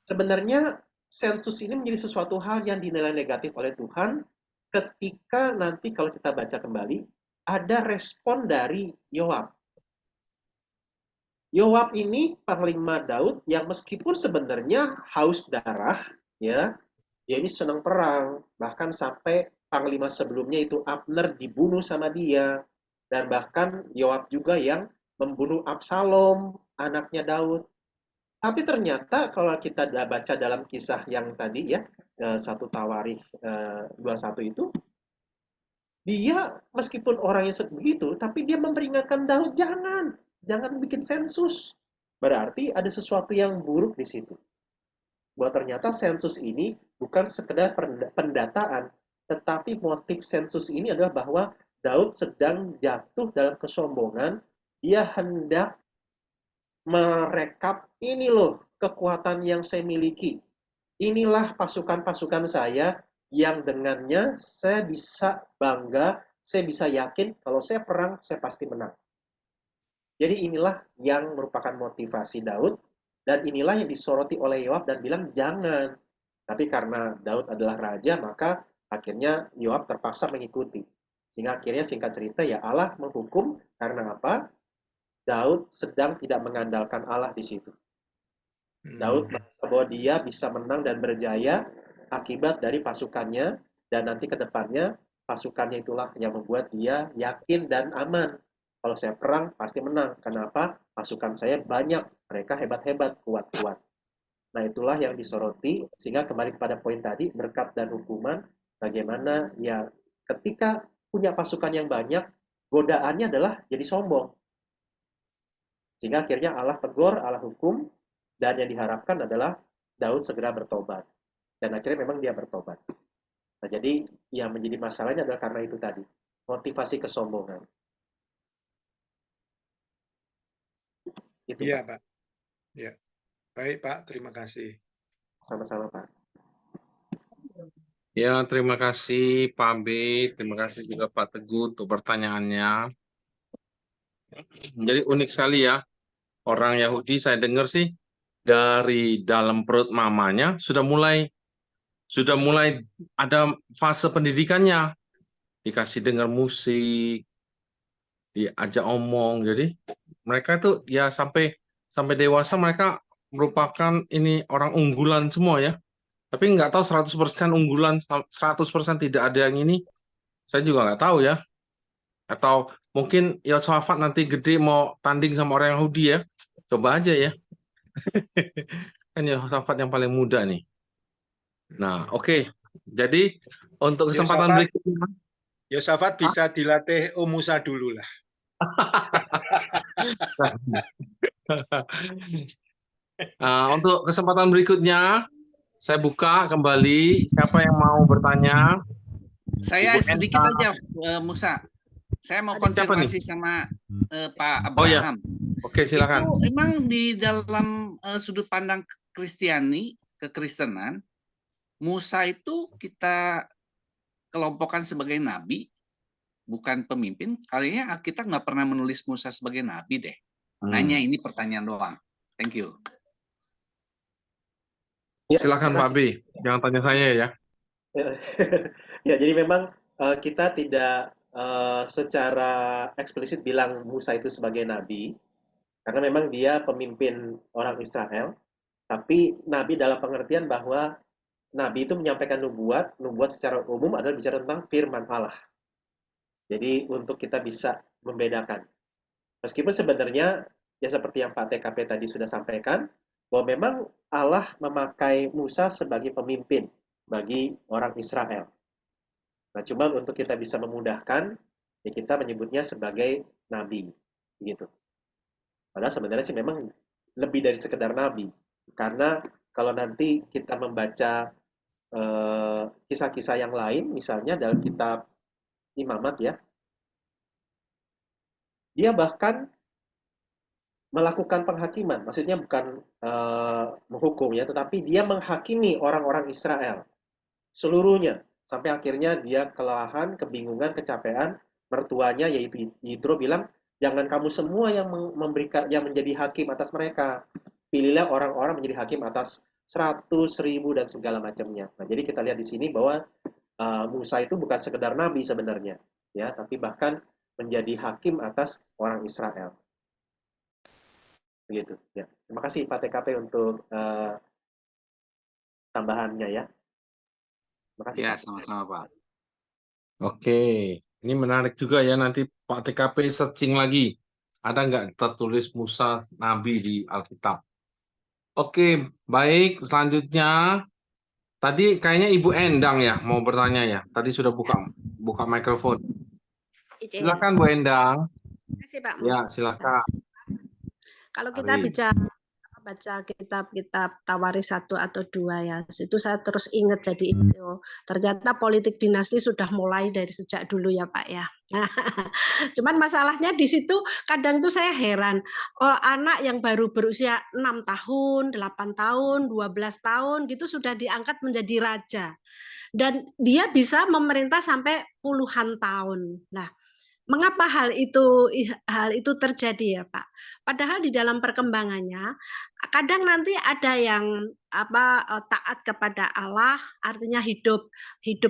sebenarnya sensus ini menjadi sesuatu hal yang dinilai negatif oleh Tuhan ketika nanti kalau kita baca kembali ada respon dari Yoab. Yoab ini panglima Daud yang meskipun sebenarnya haus darah, ya, dia ini senang perang, bahkan sampai panglima sebelumnya itu Abner dibunuh sama dia, dan bahkan Yoab juga yang membunuh Absalom, anaknya Daud. Tapi ternyata kalau kita baca dalam kisah yang tadi ya, 1 Tawarikh 21 itu, dia meskipun orangnya begitu, tapi dia memperingatkan Daud, jangan bikin sensus. Berarti ada sesuatu yang buruk di situ. Bahwa ternyata sensus ini bukan sekedar pendataan, tetapi motif sensus ini adalah bahwa Daud sedang jatuh dalam kesombongan, dia hendak merekap, ini loh kekuatan yang saya miliki. Inilah pasukan-pasukan saya yang dengannya saya bisa bangga, saya bisa yakin kalau saya perang, saya pasti menang. Jadi inilah yang merupakan motivasi Daud, dan inilah yang disoroti oleh Yoab dan bilang jangan. Tapi karena Daud adalah raja, maka akhirnya Yoab terpaksa mengikuti. Sehingga akhirnya singkat cerita ya Allah menghukum karena apa? Daud sedang tidak mengandalkan Allah di situ. Daud merasa bahwa dia bisa menang dan berjaya akibat dari pasukannya, dan nanti ke depannya pasukannya itulah yang membuat dia yakin dan aman. Kalau saya perang pasti menang. Kenapa? Pasukan saya banyak, mereka hebat-hebat, kuat-kuat. Nah itulah yang disoroti, sehingga kembali kepada poin tadi, berkat dan hukuman, bagaimana ya ketika punya pasukan yang banyak, godaannya adalah jadi sombong. Sehingga akhirnya Allah tegur, Allah hukum, dan yang diharapkan adalah Daud segera bertobat. Dan akhirnya memang dia bertobat. Nah, jadi yang menjadi masalahnya adalah karena itu tadi, motivasi kesombongan. Itu, Iya, Pak. Pak. Ya. Baik, Pak. Terima kasih. Sama-sama, Pak. Ya, terima kasih Pak B. Terima kasih juga Pak Teguh untuk pertanyaannya. Jadi unik sekali ya. Orang Yahudi saya dengar sih dari dalam perut mamanya sudah mulai ada fase pendidikannya. Dikasih dengar musik, diajak omong. Jadi mereka itu ya sampai dewasa mereka merupakan ini orang unggulan semua ya. Tapi nggak tahu 100% unggulan, 100% tidak ada yang ini. Saya juga nggak tahu ya. Atau mungkin Yosafat nanti gede mau tanding sama orang Yahudi ya. Coba aja ya. Kan Yosafat yang paling muda nih. Nah, oke. Jadi untuk kesempatan Yosafat, berikutnya. Yosafat bisa dilatih Musa dulu lah. Nah, untuk kesempatan berikutnya, saya buka kembali. Siapa yang mau bertanya? Saya Ibu sedikit Enta. aja, Musa. Saya mau Siapa nih? konfirmasi sama Pak Oh ya, Abraham. oke silakan. Itu emang di dalam sudut pandang kekristenan, Musa itu kita kelompokkan sebagai nabi, bukan pemimpin. Kayaknya kita nggak pernah menulis Musa sebagai nabi deh. Nanya ini pertanyaan doang. Thank you. Ya, Silakan Pak B. Jangan tanya saya ya. Ya, jadi memang kita tidak secara eksplisit bilang Musa itu sebagai nabi, karena memang dia pemimpin orang Israel, tapi nabi dalam pengertian bahwa nabi itu menyampaikan nubuat secara umum adalah bicara tentang firman Allah. Jadi untuk kita bisa membedakan. Meskipun sebenarnya ya seperti yang Pak TKP tadi sudah sampaikan, bahwa memang Allah memakai Musa sebagai pemimpin bagi orang Israel. Nah, cuma untuk kita bisa memudahkan, ya kita menyebutnya sebagai nabi, gitu. Padahal sebenarnya sih memang lebih dari sekedar nabi, karena kalau nanti kita membaca kisah-kisah yang lain, misalnya dalam kitab Imamat ya, dia bahkan melakukan penghakiman, maksudnya bukan menghukum ya, tetapi dia menghakimi orang-orang Israel seluruhnya sampai akhirnya dia kelelahan, kebingungan, kecapean. Mertuanya yaitu Yitro bilang, jangan kamu semua yang memberikan yang menjadi hakim atas mereka, pilihlah orang-orang menjadi hakim atas 100, 1000 dan segala macamnya. Nah, jadi kita lihat di sini bahwa Musa itu bukan sekedar nabi sebenarnya, ya, tapi bahkan menjadi hakim atas orang Israel. Begitu, ya. Terima kasih Pak TKP untuk tambahannya ya. Terima kasih Ya, Pak. sama-sama Pak. Oke, ini menarik juga ya, nanti Pak TKP searching lagi. Ada nggak tertulis Musa Nabi di Alkitab? Oke, baik. Selanjutnya, tadi kayaknya Ibu Endang ya mau bertanya ya. Tadi sudah buka mikrofon. Izin. Silakan Bu Endang. Terima kasih Pak Ya, Mus. silakan. Kalau kita Mari. baca kitab-kitab Tawaris 1 atau 2 ya, itu saya terus ingat jadi itu. Ternyata politik dinasti sudah mulai dari sejak dulu ya Pak ya. Cuman masalahnya di situ kadang tuh saya heran, anak yang baru berusia 6 tahun, 8 tahun, 12 tahun gitu sudah diangkat menjadi raja. Dan dia bisa memerintah sampai puluhan tahun. Nah, mengapa hal itu terjadi ya Pak? Padahal di dalam perkembangannya kadang nanti ada yang taat kepada Allah, artinya hidup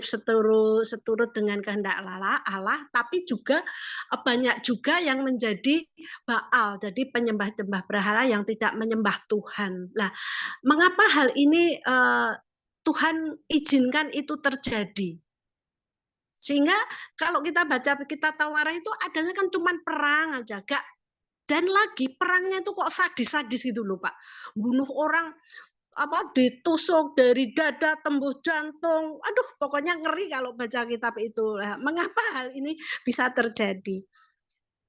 seturut dengan kehendak Allah, tapi juga banyak juga yang menjadi Baal, jadi penyembah-penyembah berhala yang tidak menyembah Tuhan. Nah, mengapa hal ini Tuhan izinkan itu terjadi? Sehingga kalau kita baca kitab Tawarah itu adanya kan cuman perang aja, dan lagi perangnya itu kok sadis-sadis gitu loh Pak. Bunuh orang ditusuk dari dada tembus jantung. Aduh, pokoknya ngeri kalau baca kitab itu. Nah, mengapa hal ini bisa terjadi?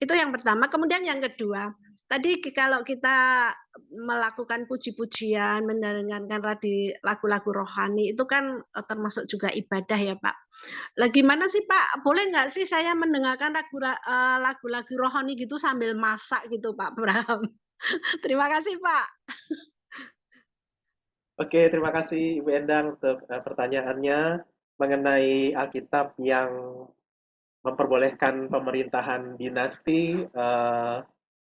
Itu yang pertama. Kemudian yang kedua, tadi kalau kita melakukan puji-pujian, mendengarkan lagu-lagu rohani, itu kan termasuk juga ibadah ya Pak. Lah gimana sih Pak, boleh nggak sih saya mendengarkan lagu-lagu rohani gitu sambil masak gitu Pak Bram? Terima kasih Pak. Oke, terima kasih Ibu Endang untuk pertanyaannya mengenai Alkitab yang memperbolehkan pemerintahan dinasti.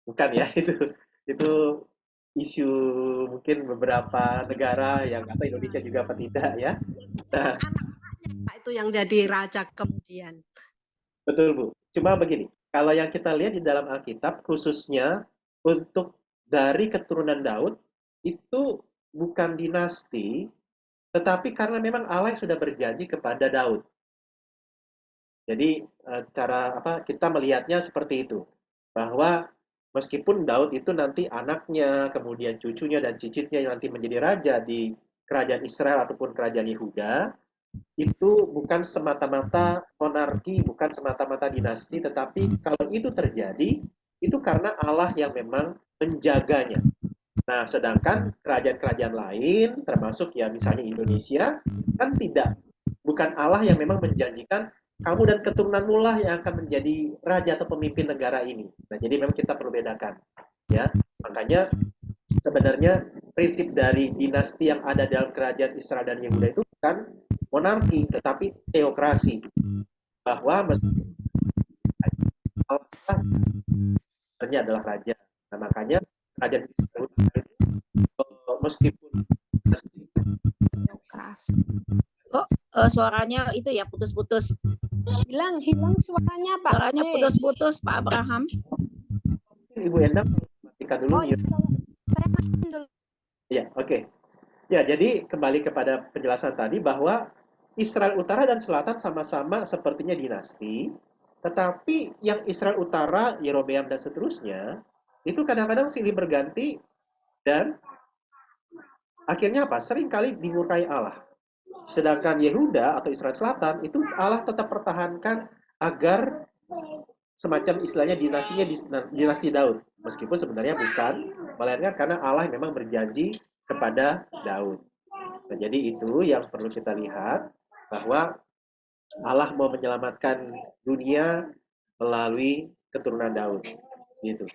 Bukan ya, itu isu mungkin beberapa negara yang atau Indonesia juga apa tidak ya. Nah, Anak-anaknya Pak itu yang jadi raja kemudian. betul Bu. Cuma begini, kalau yang kita lihat di dalam Alkitab khususnya untuk dari keturunan Daud itu bukan dinasti, tetapi karena memang Allah yang sudah berjanji kepada Daud. Jadi cara kita melihatnya seperti itu, bahwa meskipun Daud itu nanti anaknya, kemudian cucunya dan cicitnya yang nanti menjadi raja di kerajaan Israel ataupun kerajaan Yehuda, itu bukan semata-mata monarki, bukan semata-mata dinasti, tetapi kalau itu terjadi, itu karena Allah yang memang menjaganya. Nah, sedangkan kerajaan-kerajaan lain, termasuk ya misalnya Indonesia, kan tidak. Bukan Allah yang memang menjanjikan kamu dan keturunanmu lah yang akan menjadi raja atau pemimpin negara ini. Nah, jadi memang kita perlu bedakan. Ya, makanya sebenarnya prinsip dari dinasti yang ada dalam kerajaan Israel dan Yehuda itu bukan monarki, tetapi teokrasi. Bahwa Allah sebenarnya adalah raja. Nah, makanya kerajaan Israel meskipun Kok suaranya itu ya putus-putus. Hilang suaranya Pak. Suaranya putus-putus Pak Abraham. Ibu Endang matikan dulu. Oh iya, saya matiin dulu. Ya, oke. Ya, jadi kembali kepada penjelasan tadi bahwa Israel Utara dan Selatan sama-sama sepertinya dinasti, tetapi yang Israel Utara, Yerobeam dan seterusnya, itu kadang-kadang silih berganti dan akhirnya apa? Seringkali dimurkai Allah. Sedangkan Yehuda atau Israel Selatan itu Allah tetap pertahankan agar semacam istilahnya dinastinya dinasti Daud. Meskipun sebenarnya bukan, melainkan karena Allah memang berjanji kepada Daud. Nah, jadi itu yang perlu kita lihat, bahwa Allah mau menyelamatkan dunia melalui keturunan Daud. Gitu.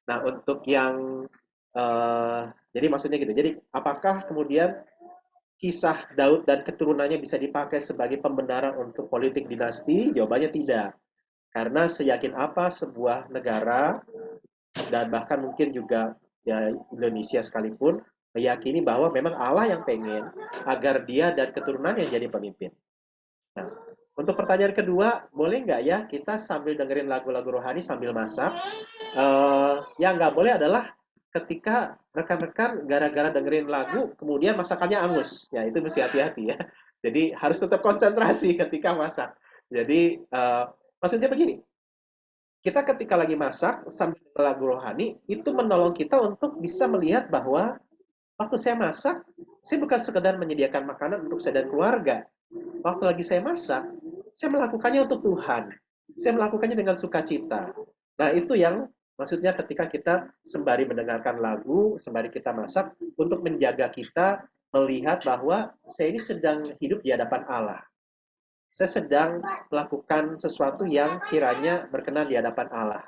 Nah, untuk yang jadi maksudnya gitu. Jadi apakah kemudian kisah Daud dan keturunannya bisa dipakai sebagai pembenaran untuk politik dinasti? Jawabannya tidak. Karena seyakin apa sebuah negara dan bahkan mungkin juga ya Indonesia sekalipun meyakini bahwa memang Allah yang pengen agar dia dan keturunannya jadi pemimpin. Nah, untuk pertanyaan kedua, boleh nggak ya kita sambil dengerin lagu-lagu rohani sambil masak? Yang nggak boleh adalah ketika rekan-rekan gara-gara dengerin lagu, kemudian masakannya angus. Ya, itu mesti hati-hati ya. Jadi harus tetap konsentrasi ketika masak. Jadi maksudnya begini, kita ketika lagi masak sambil lagu rohani, itu menolong kita untuk bisa melihat bahwa waktu saya masak, saya bukan sekedar menyediakan makanan untuk saya dan keluarga. Waktu lagi saya masak, saya melakukannya untuk Tuhan. Saya melakukannya dengan sukacita. Nah, itu yang maksudnya ketika kita sembari mendengarkan lagu, sembari kita masak, untuk menjaga kita melihat bahwa saya ini sedang hidup di hadapan Allah. Saya sedang melakukan sesuatu yang kiranya berkenan di hadapan Allah.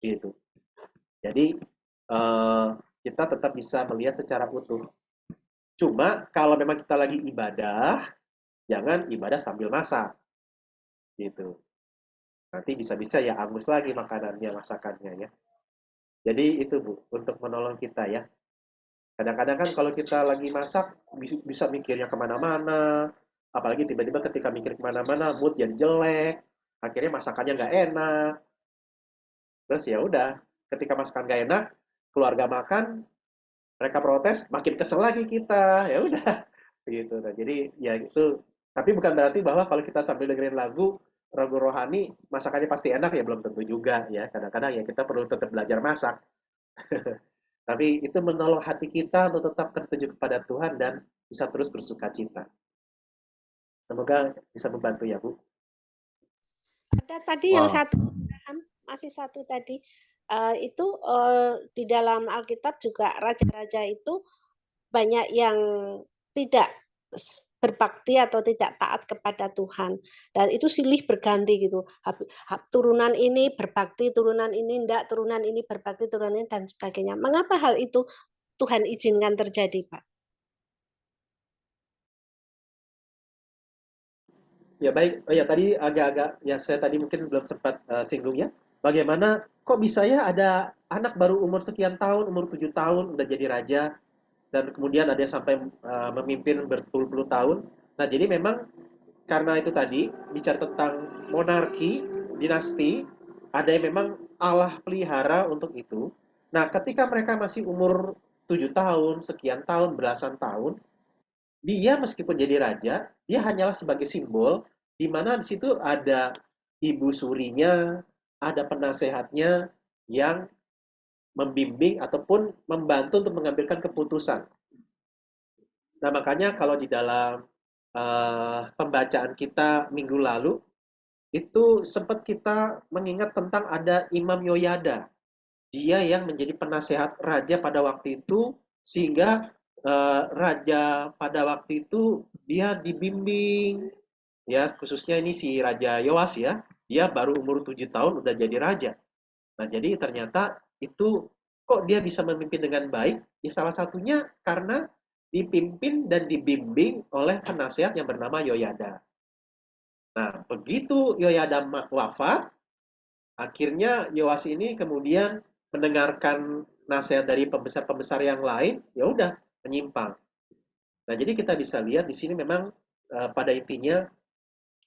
Gitu. Jadi, kita tetap bisa melihat secara utuh. Cuma kalau memang kita lagi ibadah, jangan ibadah sambil masak. Gitu. Nanti bisa-bisa ya angus lagi makanannya, masakannya ya. Jadi itu Bu, untuk menolong kita ya. Kadang-kadang kan kalau kita lagi masak, bisa mikirnya kemana-mana. Apalagi tiba-tiba ketika mikir kemana-mana, mood jadi jelek. Akhirnya masakannya nggak enak. Terus ya udah, ketika masakan nggak enak, keluarga makan, mereka protes, makin kesel lagi kita. Ya udah, gitu. Nah, jadi ya itu. Tapi bukan berarti bahwa kalau kita sambil dengerin lagu rohani, masakannya pasti enak ya, belum tentu juga ya. Kadang-kadang ya kita perlu tetap belajar masak. Tapi itu menolong hati kita untuk tetap tertuju kepada Tuhan dan bisa terus bersuka cita. Semoga bisa membantu ya Bu. Ada tadi yang Wah, satu, masih satu tadi. Itu di dalam Alkitab juga raja-raja itu banyak yang tidak berbakti atau tidak taat kepada Tuhan, dan itu silih berganti gitu. Turunan ini berbakti, turunan ini enggak, turunan ini berbakti, turunan ini dan sebagainya. Mengapa hal itu Tuhan izinkan terjadi, Pak? Ya baik, oh ya tadi agak-agak ya saya tadi mungkin belum sempat singgung ya. Bagaimana kok bisa ya ada anak baru umur sekian tahun, umur 7 tahun udah jadi raja dan kemudian ada yang sampai memimpin berpuluh-puluh tahun. Nah, jadi memang karena itu tadi bicara tentang monarki, dinasti, ada yang memang Allah pelihara untuk itu. Nah, ketika mereka masih umur 7 tahun, sekian tahun, belasan tahun, dia meskipun jadi raja, dia hanyalah sebagai simbol di mana di situ ada ibu surinya, ada penasehatnya yang membimbing ataupun membantu untuk mengambilkan keputusan. Nah, makanya kalau di dalam pembacaan kita minggu lalu, itu sempat kita mengingat tentang ada Imam Yoyada. Dia yang menjadi penasehat raja pada waktu itu, sehingga raja pada waktu itu dia dibimbing, ya khususnya ini si Raja Yoas ya, dia baru umur 7 tahun udah jadi raja. Nah, jadi ternyata itu kok dia bisa memimpin dengan baik? Ya salah satunya karena dipimpin dan dibimbing oleh penasehat yang bernama Yoyada. Nah, begitu Yoyada wafat, akhirnya Yoas ini kemudian mendengarkan nasihat dari pembesar-pembesar yang lain, ya udah menyimpang. Nah, jadi kita bisa lihat di sini memang pada intinya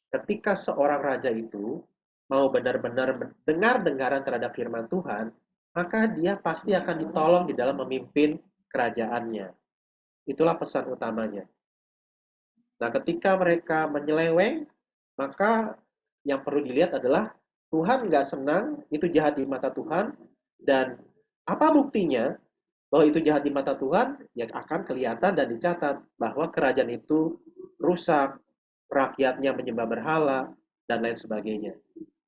ketika seorang raja itu mau benar-benar dengar-dengaran terhadap firman Tuhan, maka dia pasti akan ditolong di dalam memimpin kerajaannya. Itulah pesan utamanya. Nah, ketika mereka menyeleweng, maka yang perlu dilihat adalah Tuhan nggak senang, itu jahat di mata Tuhan, dan apa buktinya bahwa itu jahat di mata Tuhan, ya akan kelihatan dan dicatat bahwa kerajaan itu rusak, rakyatnya menyembah berhala, dan lain sebagainya.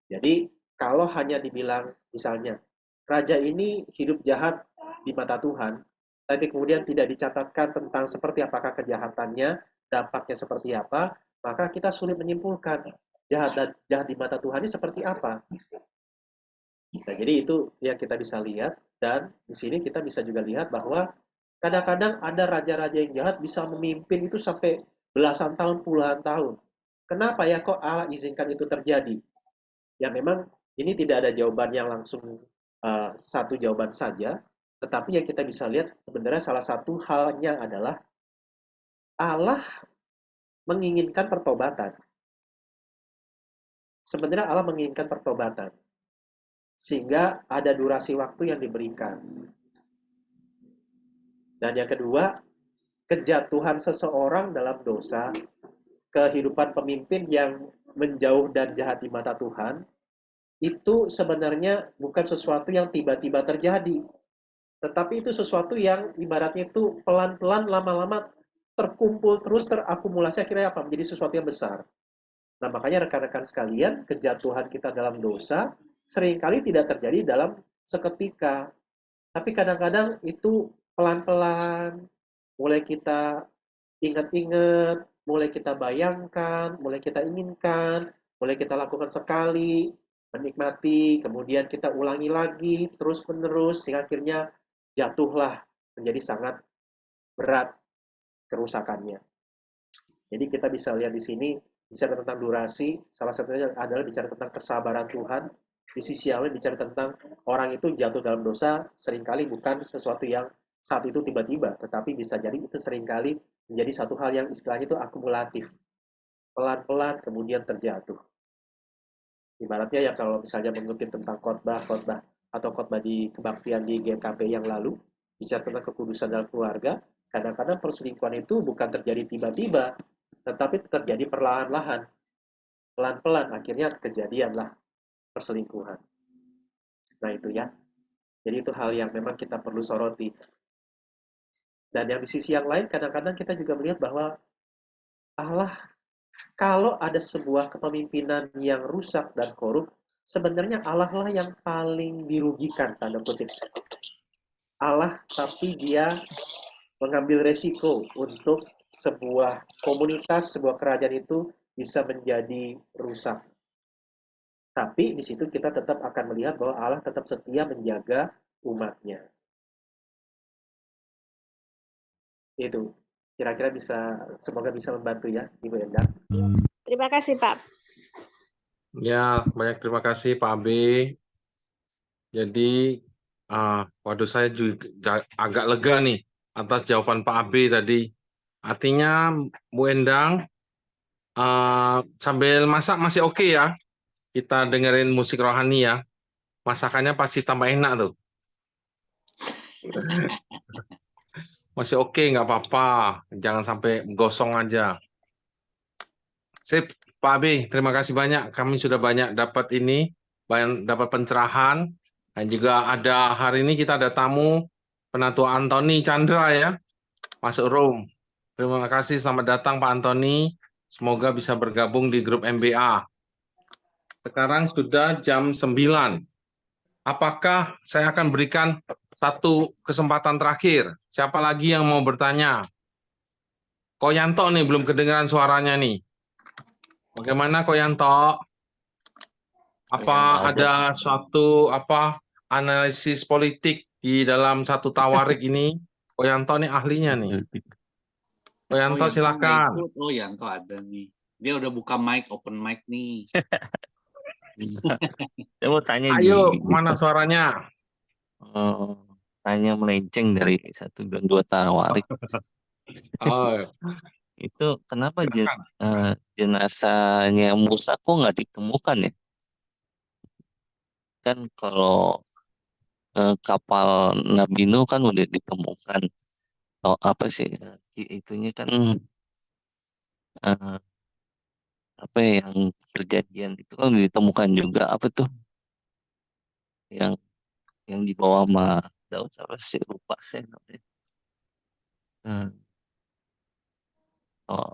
Jadi, kalau hanya dibilang misalnya, raja ini hidup jahat di mata Tuhan, tapi kemudian tidak dicatatkan tentang seperti apakah kejahatannya, dampaknya seperti apa, maka kita sulit menyimpulkan jahat di mata Tuhan ini seperti apa. Nah, jadi itu yang kita bisa lihat, dan di sini kita bisa juga lihat bahwa kadang-kadang ada raja-raja yang jahat bisa memimpin itu sampai belasan tahun, puluhan tahun. Kenapa ya kok Allah izinkan itu terjadi? Ya memang ini tidak ada jawaban yang langsung satu jawaban saja, tetapi yang kita bisa lihat sebenarnya salah satu halnya adalah Allah menginginkan pertobatan. Sebenarnya Allah menginginkan pertobatan, sehingga ada durasi waktu yang diberikan. Dan yang kedua, kejatuhan seseorang dalam dosa, kehidupan pemimpin yang menjauh dan jahat di mata Tuhan, itu sebenarnya bukan sesuatu yang tiba-tiba terjadi. Tetapi itu sesuatu yang ibaratnya itu pelan-pelan, lama-lama terkumpul terus, terakumulasi, akhirnya apa? Menjadi sesuatu yang besar. Nah, makanya rekan-rekan sekalian, kejatuhan kita dalam dosa seringkali tidak terjadi dalam seketika. Tapi kadang-kadang itu pelan-pelan, mulai kita ingat-ingat, mulai kita bayangkan, mulai kita inginkan, mulai kita lakukan sekali, menikmati, kemudian kita ulangi lagi, terus-menerus, sehingga akhirnya jatuhlah menjadi sangat berat kerusakannya. Jadi kita bisa lihat di sini, bicara tentang durasi, salah satunya adalah bicara tentang kesabaran Tuhan. Di sisi yang lain bicara tentang orang itu jatuh dalam dosa, seringkali bukan sesuatu yang saat itu tiba-tiba, tetapi bisa jadi itu seringkali menjadi satu hal yang istilahnya itu akumulatif. Pelan-pelan kemudian terjatuh. Ibaratnya ya kalau misalnya mengutip tentang khotbah-khotbah atau khotbah di kebaktian di GKP yang lalu, bicara tentang kekudusan dalam keluarga, kadang-kadang perselingkuhan itu bukan terjadi tiba-tiba, tetapi terjadi perlahan-lahan. Pelan-pelan akhirnya kejadianlah perselingkuhan. Nah itu ya. Jadi itu hal yang memang kita perlu soroti. Dan yang di sisi yang lain kadang-kadang kita juga melihat bahwa Allah, kalau ada sebuah kepemimpinan yang rusak dan korup, sebenarnya Allah lah yang paling dirugikan, tanda kutip. Allah, tapi dia mengambil resiko untuk sebuah komunitas, sebuah kerajaan itu bisa menjadi rusak. Tapi di situ kita tetap akan melihat bahwa Allah tetap setia menjaga umatnya. Itu kira-kira semoga bisa membantu ya, Ibu Endang. Terima kasih, Pak. Ya, banyak terima kasih Pak Abe. Jadi, waduh saya juga agak lega nih atas jawaban Pak Abe tadi. Artinya Bu Endang, sambil masak masih oke ya? Kita dengerin musik rohani ya. Masakannya pasti tambah enak tuh. Masih oke, nggak apa-apa. Jangan sampai gosong aja. Sip, Pak Abe, terima kasih banyak. Kami sudah banyak dapat dapat pencerahan. Dan juga hari ini kita ada tamu, Penatua Antoni Chandra ya, masuk room. Terima kasih, selamat datang Pak Antoni. Semoga bisa bergabung di grup MBA. Sekarang sudah jam 9. Apakah saya akan berikan satu kesempatan terakhir? Siapa lagi yang mau bertanya? Koyanto nih, belum kedengaran suaranya nih. Bagaimana Koyanto? Apa ada suatu analisis politik di dalam satu tawarik ini? Koyanto nih ahlinya nih. Koyanto silakan. Oh Yanto ada nih. Dia udah buka mic, open mic nih. Saya mau tanya Ayo, mana suaranya? tanya melenceng dari 1 dan 2 tawarik. Oh, Itu kenapa jenazahnya Musa kok nggak ditemukan ya? Kan kalau kapal Nabi Nuh kan udah ditemukan. Oh, apa sih itunya kan apa ya, yang perjanjian itu kan udah ditemukan juga, apa tuh yang dibawa sama Daud, apa sih, lupa saya namanya.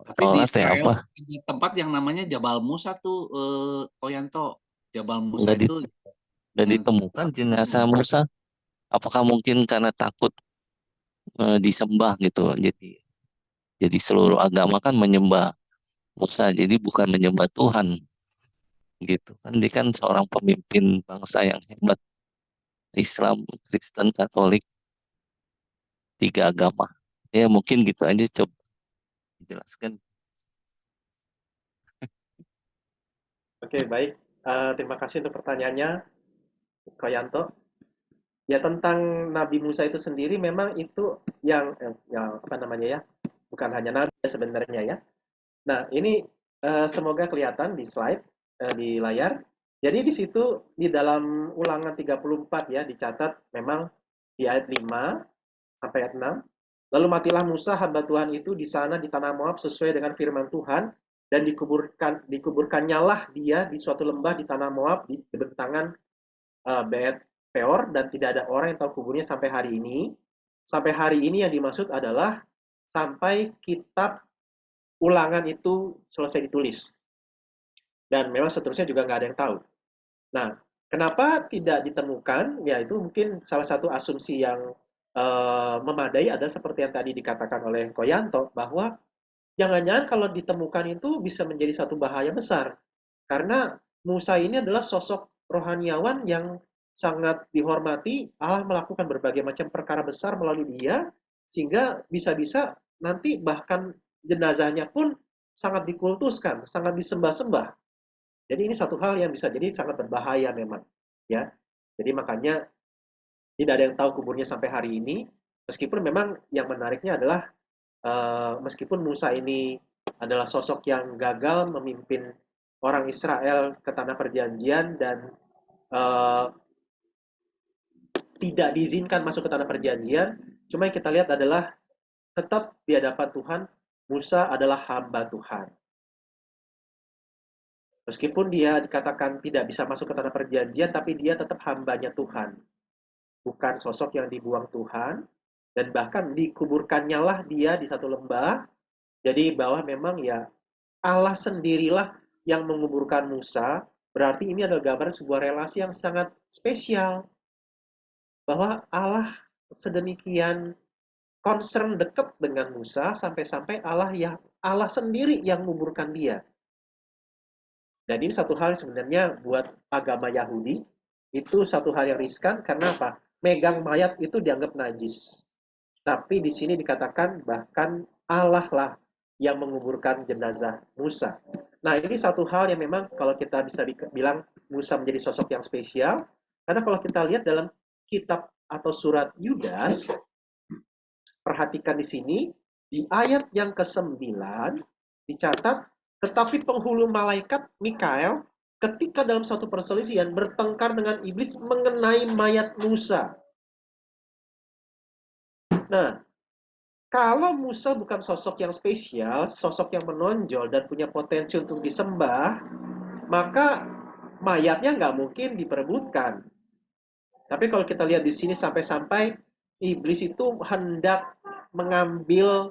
Tapi di Taurat ya apa? Israel ada tempat yang namanya Jabal Musa tuh, Koyanto. Jabal Musa Nggak itu nggak ditemukan jenazah Musa. Apakah mungkin karena takut disembah gitu? Jadi seluruh agama kan menyembah Musa, jadi bukan menyembah Tuhan gitu kan. Dia kan seorang pemimpin bangsa yang hebat. Islam, Kristen, Katolik, 3 agama. Ya mungkin gitu aja, coba dijelaskan. Oke, baik. Terima kasih untuk pertanyaannya, Ko Yanto. Ya, tentang Nabi Musa itu sendiri memang itu yang apa namanya ya, bukan hanya nabi ya sebenarnya ya. Nah, ini semoga kelihatan di slide di layar. Jadi di situ di dalam Ulangan 34 ya dicatat memang di ayat 5 sampai ayat 6. Lalu matilah Musa hamba Tuhan itu di sana di tanah Moab sesuai dengan firman Tuhan, dan dikuburkannya lah dia di suatu lembah di tanah Moab di bentangan Bet Peor, dan tidak ada orang yang tahu kuburnya sampai hari ini. Sampai hari ini yang dimaksud adalah sampai kitab Ulangan itu selesai ditulis. Dan memang seterusnya juga nggak ada yang tahu. Nah, kenapa tidak ditemukan? Ya itu mungkin salah satu asumsi yang memadai adalah seperti yang tadi dikatakan oleh Ko Yanto, bahwa jangan-jangan kalau ditemukan itu bisa menjadi satu bahaya besar. Karena Musa ini adalah sosok rohaniawan yang sangat dihormati. Allah melakukan berbagai macam perkara besar melalui dia, sehingga bisa-bisa nanti bahkan jenazahnya pun sangat dikultuskan, sangat disembah-sembah. Jadi ini satu hal yang bisa jadi sangat berbahaya memang, ya. Jadi makanya tidak ada yang tahu kuburnya sampai hari ini. Meskipun memang yang menariknya adalah meskipun Musa ini adalah sosok yang gagal memimpin orang Israel ke tanah perjanjian dan tidak diizinkan masuk ke tanah perjanjian, cuma yang kita lihat adalah tetap di hadapan Tuhan, Musa adalah hamba Tuhan. Meskipun dia dikatakan tidak bisa masuk ke tanah perjanjian, tapi dia tetap hambanya Tuhan. Bukan sosok yang dibuang Tuhan, dan bahkan dikuburkannya lah dia di satu lembah. Jadi bahwa memang ya Allah sendirilah yang menguburkan Musa, berarti ini adalah gambaran sebuah relasi yang sangat spesial. Bahwa Allah sedemikian concern dekat dengan Musa, sampai-sampai Allah sendiri yang menguburkan dia. Dan ini satu hal sebenarnya buat agama Yahudi, itu satu hal yang riskan, karena apa? Megang mayat itu dianggap najis. Tapi di sini dikatakan bahkan Allah lah yang menguburkan jenazah Musa. Nah, ini satu hal yang memang kalau kita bisa bilang Musa menjadi sosok yang spesial, karena kalau kita lihat dalam kitab atau surat Yudas, perhatikan di sini, di ayat yang ke-9 dicatat, tetapi penghulu malaikat Mikael ketika dalam satu perselisihan bertengkar dengan iblis mengenai mayat Musa. Nah, kalau Musa bukan sosok yang spesial, sosok yang menonjol dan punya potensi untuk disembah, maka mayatnya nggak mungkin diperebutkan. Tapi kalau kita lihat di sini sampai-sampai iblis itu hendak mengambil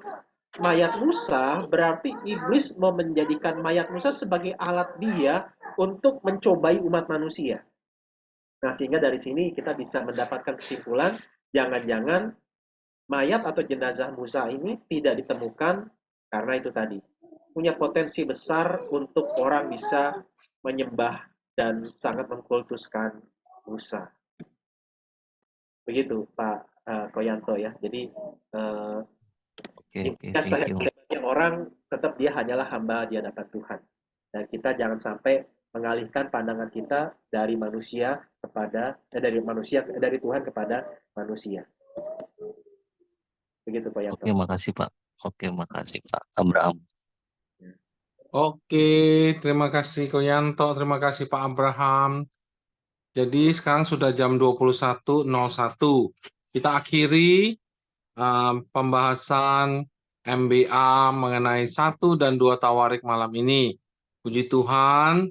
mayat Musa, berarti iblis mau menjadikan mayat Musa sebagai alat dia untuk mencobai umat manusia. Nah, sehingga dari sini kita bisa mendapatkan kesimpulan, jangan-jangan mayat atau jenazah Musa ini tidak ditemukan karena itu tadi. Punya potensi besar untuk orang bisa menyembah dan sangat mengkultuskan Musa. Begitu Pak Koyanto ya. Jadi Thank you. banyak orang tetap dia hanyalah hamba di hadapan Tuhan. Dan kita jangan sampai mengalihkan pandangan kita dari manusia kepada dari Tuhan kepada manusia. Begitu Pak Yanto. Oke, makasih Pak. Oke, makasih Pak Abraham. Oke, terima kasih Ko Yanto, terima kasih Pak Abraham. Jadi sekarang sudah jam 21.01. Kita akhiri pembahasan MBA mengenai 1 dan 2 Tawarik malam ini. Puji Tuhan,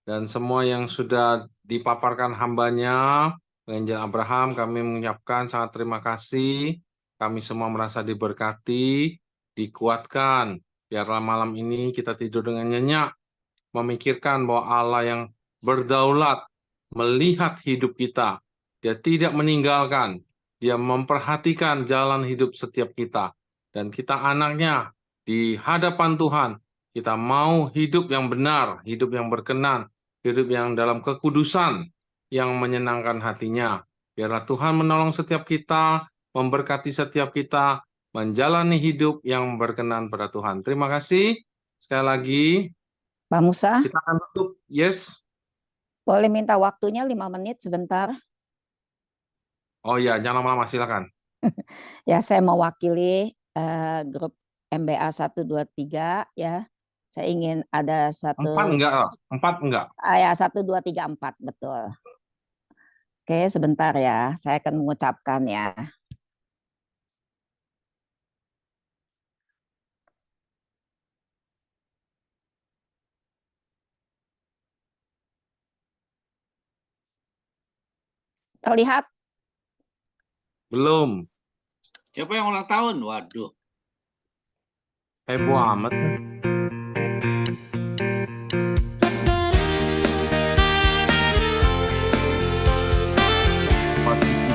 dan semua yang sudah dipaparkan hambanya, Penginjil Abraham, kami mengucapkan sangat terima kasih. Kami semua merasa diberkati, dikuatkan. Biarlah malam ini kita tidur dengan nyenyak, memikirkan bahwa Allah yang berdaulat melihat hidup kita. Dia tidak meninggalkan, dia memperhatikan jalan hidup setiap kita. Dan kita anaknya di hadapan Tuhan, kita mau hidup yang benar, hidup yang berkenan, hidup yang dalam kekudusan, yang menyenangkan hatinya. Biarlah Tuhan menolong setiap kita, memberkati setiap kita, menjalani hidup yang berkenan pada Tuhan. Terima kasih. Sekali lagi, Pak Musa, kita akan tutup. Yes. boleh minta waktunya 5 menit sebentar? Oh ya, jangan lama-lama, silakan. Ya, saya mewakili grup MBA 123 ya. Saya ingin ada satu 4 enggak lah, 4 enggak. ya 1 2 3 4 betul. Oke, sebentar ya. Saya akan mengucapkan ya. Terlihat? Belum. Siapa yang ulang tahun? Waduh. Heboh amat.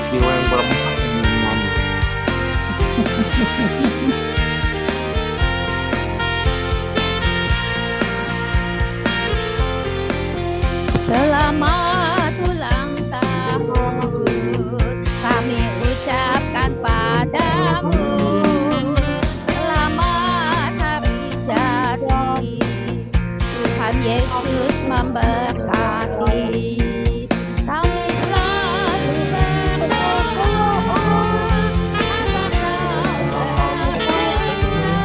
Jiwa yang berempat ini. Selamat ulang tahun kami ucapkan padamu. Selamat hari jadi, Tuhan Yesus memberkati. Kami selalu berdoa agar kau tercipta,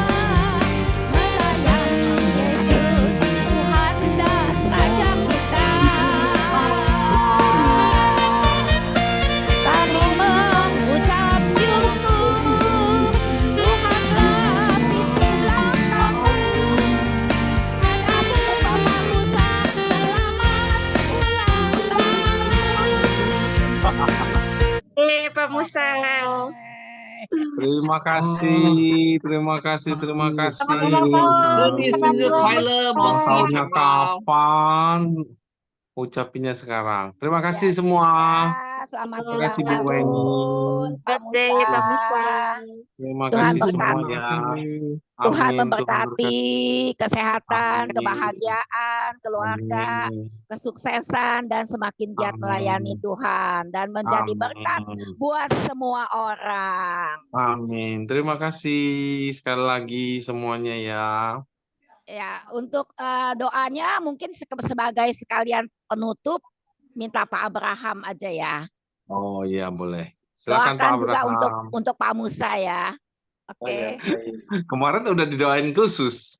melayani Yesus Tuhan dan Raja kita. Kami mengucap syukur, Tuhanlah pimpin langkahku. Ada Bapak Musa, selamat ulang tahun. Pak Musa. Terima kasih, terima kasih, terima kasih. Singe Tyler, Ulang Mosi, tahunnya Caklau. kapan? Ucapinnya sekarang. Terima kasih semua. Selamat Terima ulang kasih Bu tahun, Weni. Pak Musa. Terima Tuhan kasih berkati. semuanya. Tuhan Amin. memberkati kesehatan, Amin. kebahagiaan, keluarga, Amin. kesuksesan, dan semakin giat melayani Amin. Tuhan dan menjadi berkat Amin. buat semua orang. Amin. Terima kasih sekali lagi semuanya ya. Ya, untuk doanya mungkin sebagai sekalian penutup, minta Pak Abraham aja ya. Oh iya boleh. Silakan Pak Doakan juga Abraham. untuk Pak Musa ya. Oh ya, Oke. baik. Kemarin udah didoain khusus.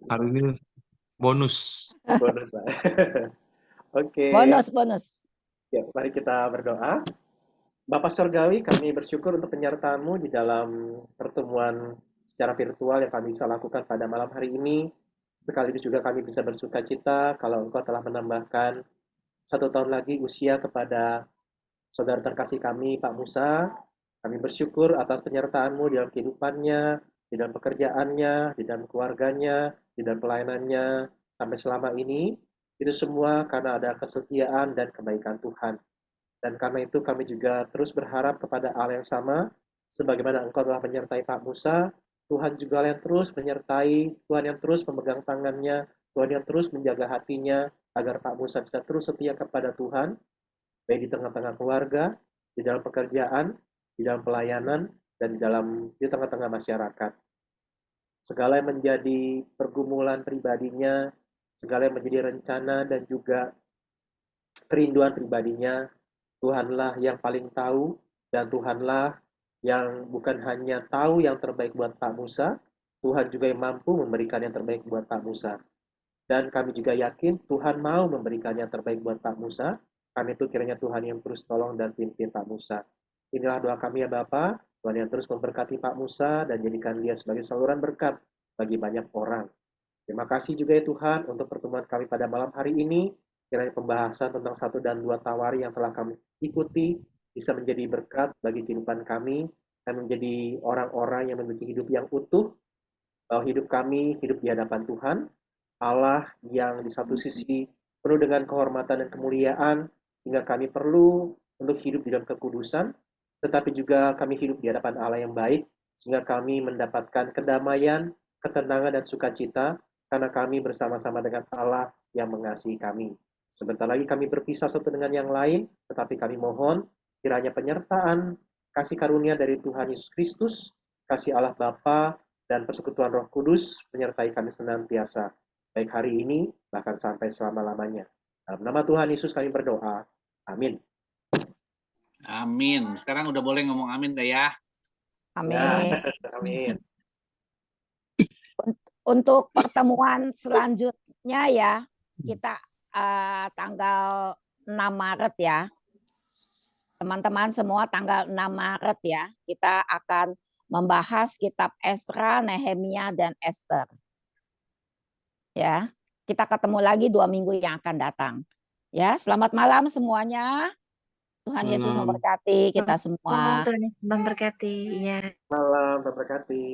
Hari ini bonus. Bonus, Pak. Oke. Bonus. Ya, mari kita berdoa. Bapak Surgawi, kami bersyukur untuk penyertaan-Mu di dalam pertemuan secara virtual yang kami bisa lakukan pada malam hari ini. Sekaligus juga kami bisa bersuka cita kalau Engkau telah menambahkan 1 tahun lagi usia kepada saudara terkasih kami, Pak Musa. Kami bersyukur atas penyertaan-Mu di dalam kehidupannya, di dalam pekerjaannya, di dalam keluarganya, di dalam pelayanannya, sampai selama ini. Itu semua karena ada kesetiaan dan kebaikan Tuhan. Dan karena itu kami juga terus berharap kepada Allah yang sama, sebagaimana Engkau telah menyertai Pak Musa, Tuhan juga yang terus menyertai, Tuhan yang terus memegang tangannya, Tuhan yang terus menjaga hatinya, agar Pak Musa bisa terus setia kepada Tuhan, baik di tengah-tengah keluarga, di dalam pekerjaan, di dalam pelayanan, dan di tengah-tengah masyarakat. Segala yang menjadi pergumulan pribadinya, segala yang menjadi rencana dan juga kerinduan pribadinya, Tuhanlah yang paling tahu, dan Tuhanlah yang bukan hanya tahu yang terbaik buat Pak Musa, Tuhan juga yang mampu memberikan yang terbaik buat Pak Musa. Dan kami juga yakin Tuhan mau memberikan yang terbaik buat Pak Musa, karena itu kiranya Tuhan yang terus tolong dan pimpin Pak Musa. Inilah doa kami ya Bapa, Tuhan yang terus memberkati Pak Musa dan jadikan dia sebagai saluran berkat bagi banyak orang. Terima kasih juga ya Tuhan untuk pertemuan kami pada malam hari ini. Kiranya pembahasan tentang 1 dan 2 Tawari yang telah kami ikuti bisa menjadi berkat bagi kehidupan kami dan menjadi orang-orang yang memiliki hidup yang utuh, bahwa hidup kami hidup di hadapan Tuhan, Allah yang di satu sisi penuh dengan kehormatan dan kemuliaan, sehingga kami perlu untuk hidup di dalam kekudusan, tetapi juga kami hidup di hadapan Allah yang baik, sehingga kami mendapatkan kedamaian, ketenangan, dan sukacita, karena kami bersama-sama dengan Allah yang mengasihi kami. Sebentar lagi kami berpisah satu dengan yang lain, tetapi kami mohon kiranya penyertaan kasih karunia dari Tuhan Yesus Kristus, kasih Allah Bapa, dan persekutuan Roh Kudus menyertai kami senantiasa, baik hari ini, bahkan sampai selama-lamanya. Dalam nama Tuhan Yesus kami berdoa. Amin. Amin. Sekarang udah boleh ngomong amin dah ya. Amin. Amin. Untuk pertemuan selanjutnya ya, kita tanggal 6 Maret ya. Teman-teman semua tanggal 6 Maret ya, kita akan membahas kitab Esra, Nehemia, dan Ester. Ya, kita ketemu lagi 2 minggu yang akan datang. Ya, selamat malam semuanya. Tuhan Yesus Malam. memberkati kita semua. Tuhan Yesus memberkati. Ya. Malam, terberkati.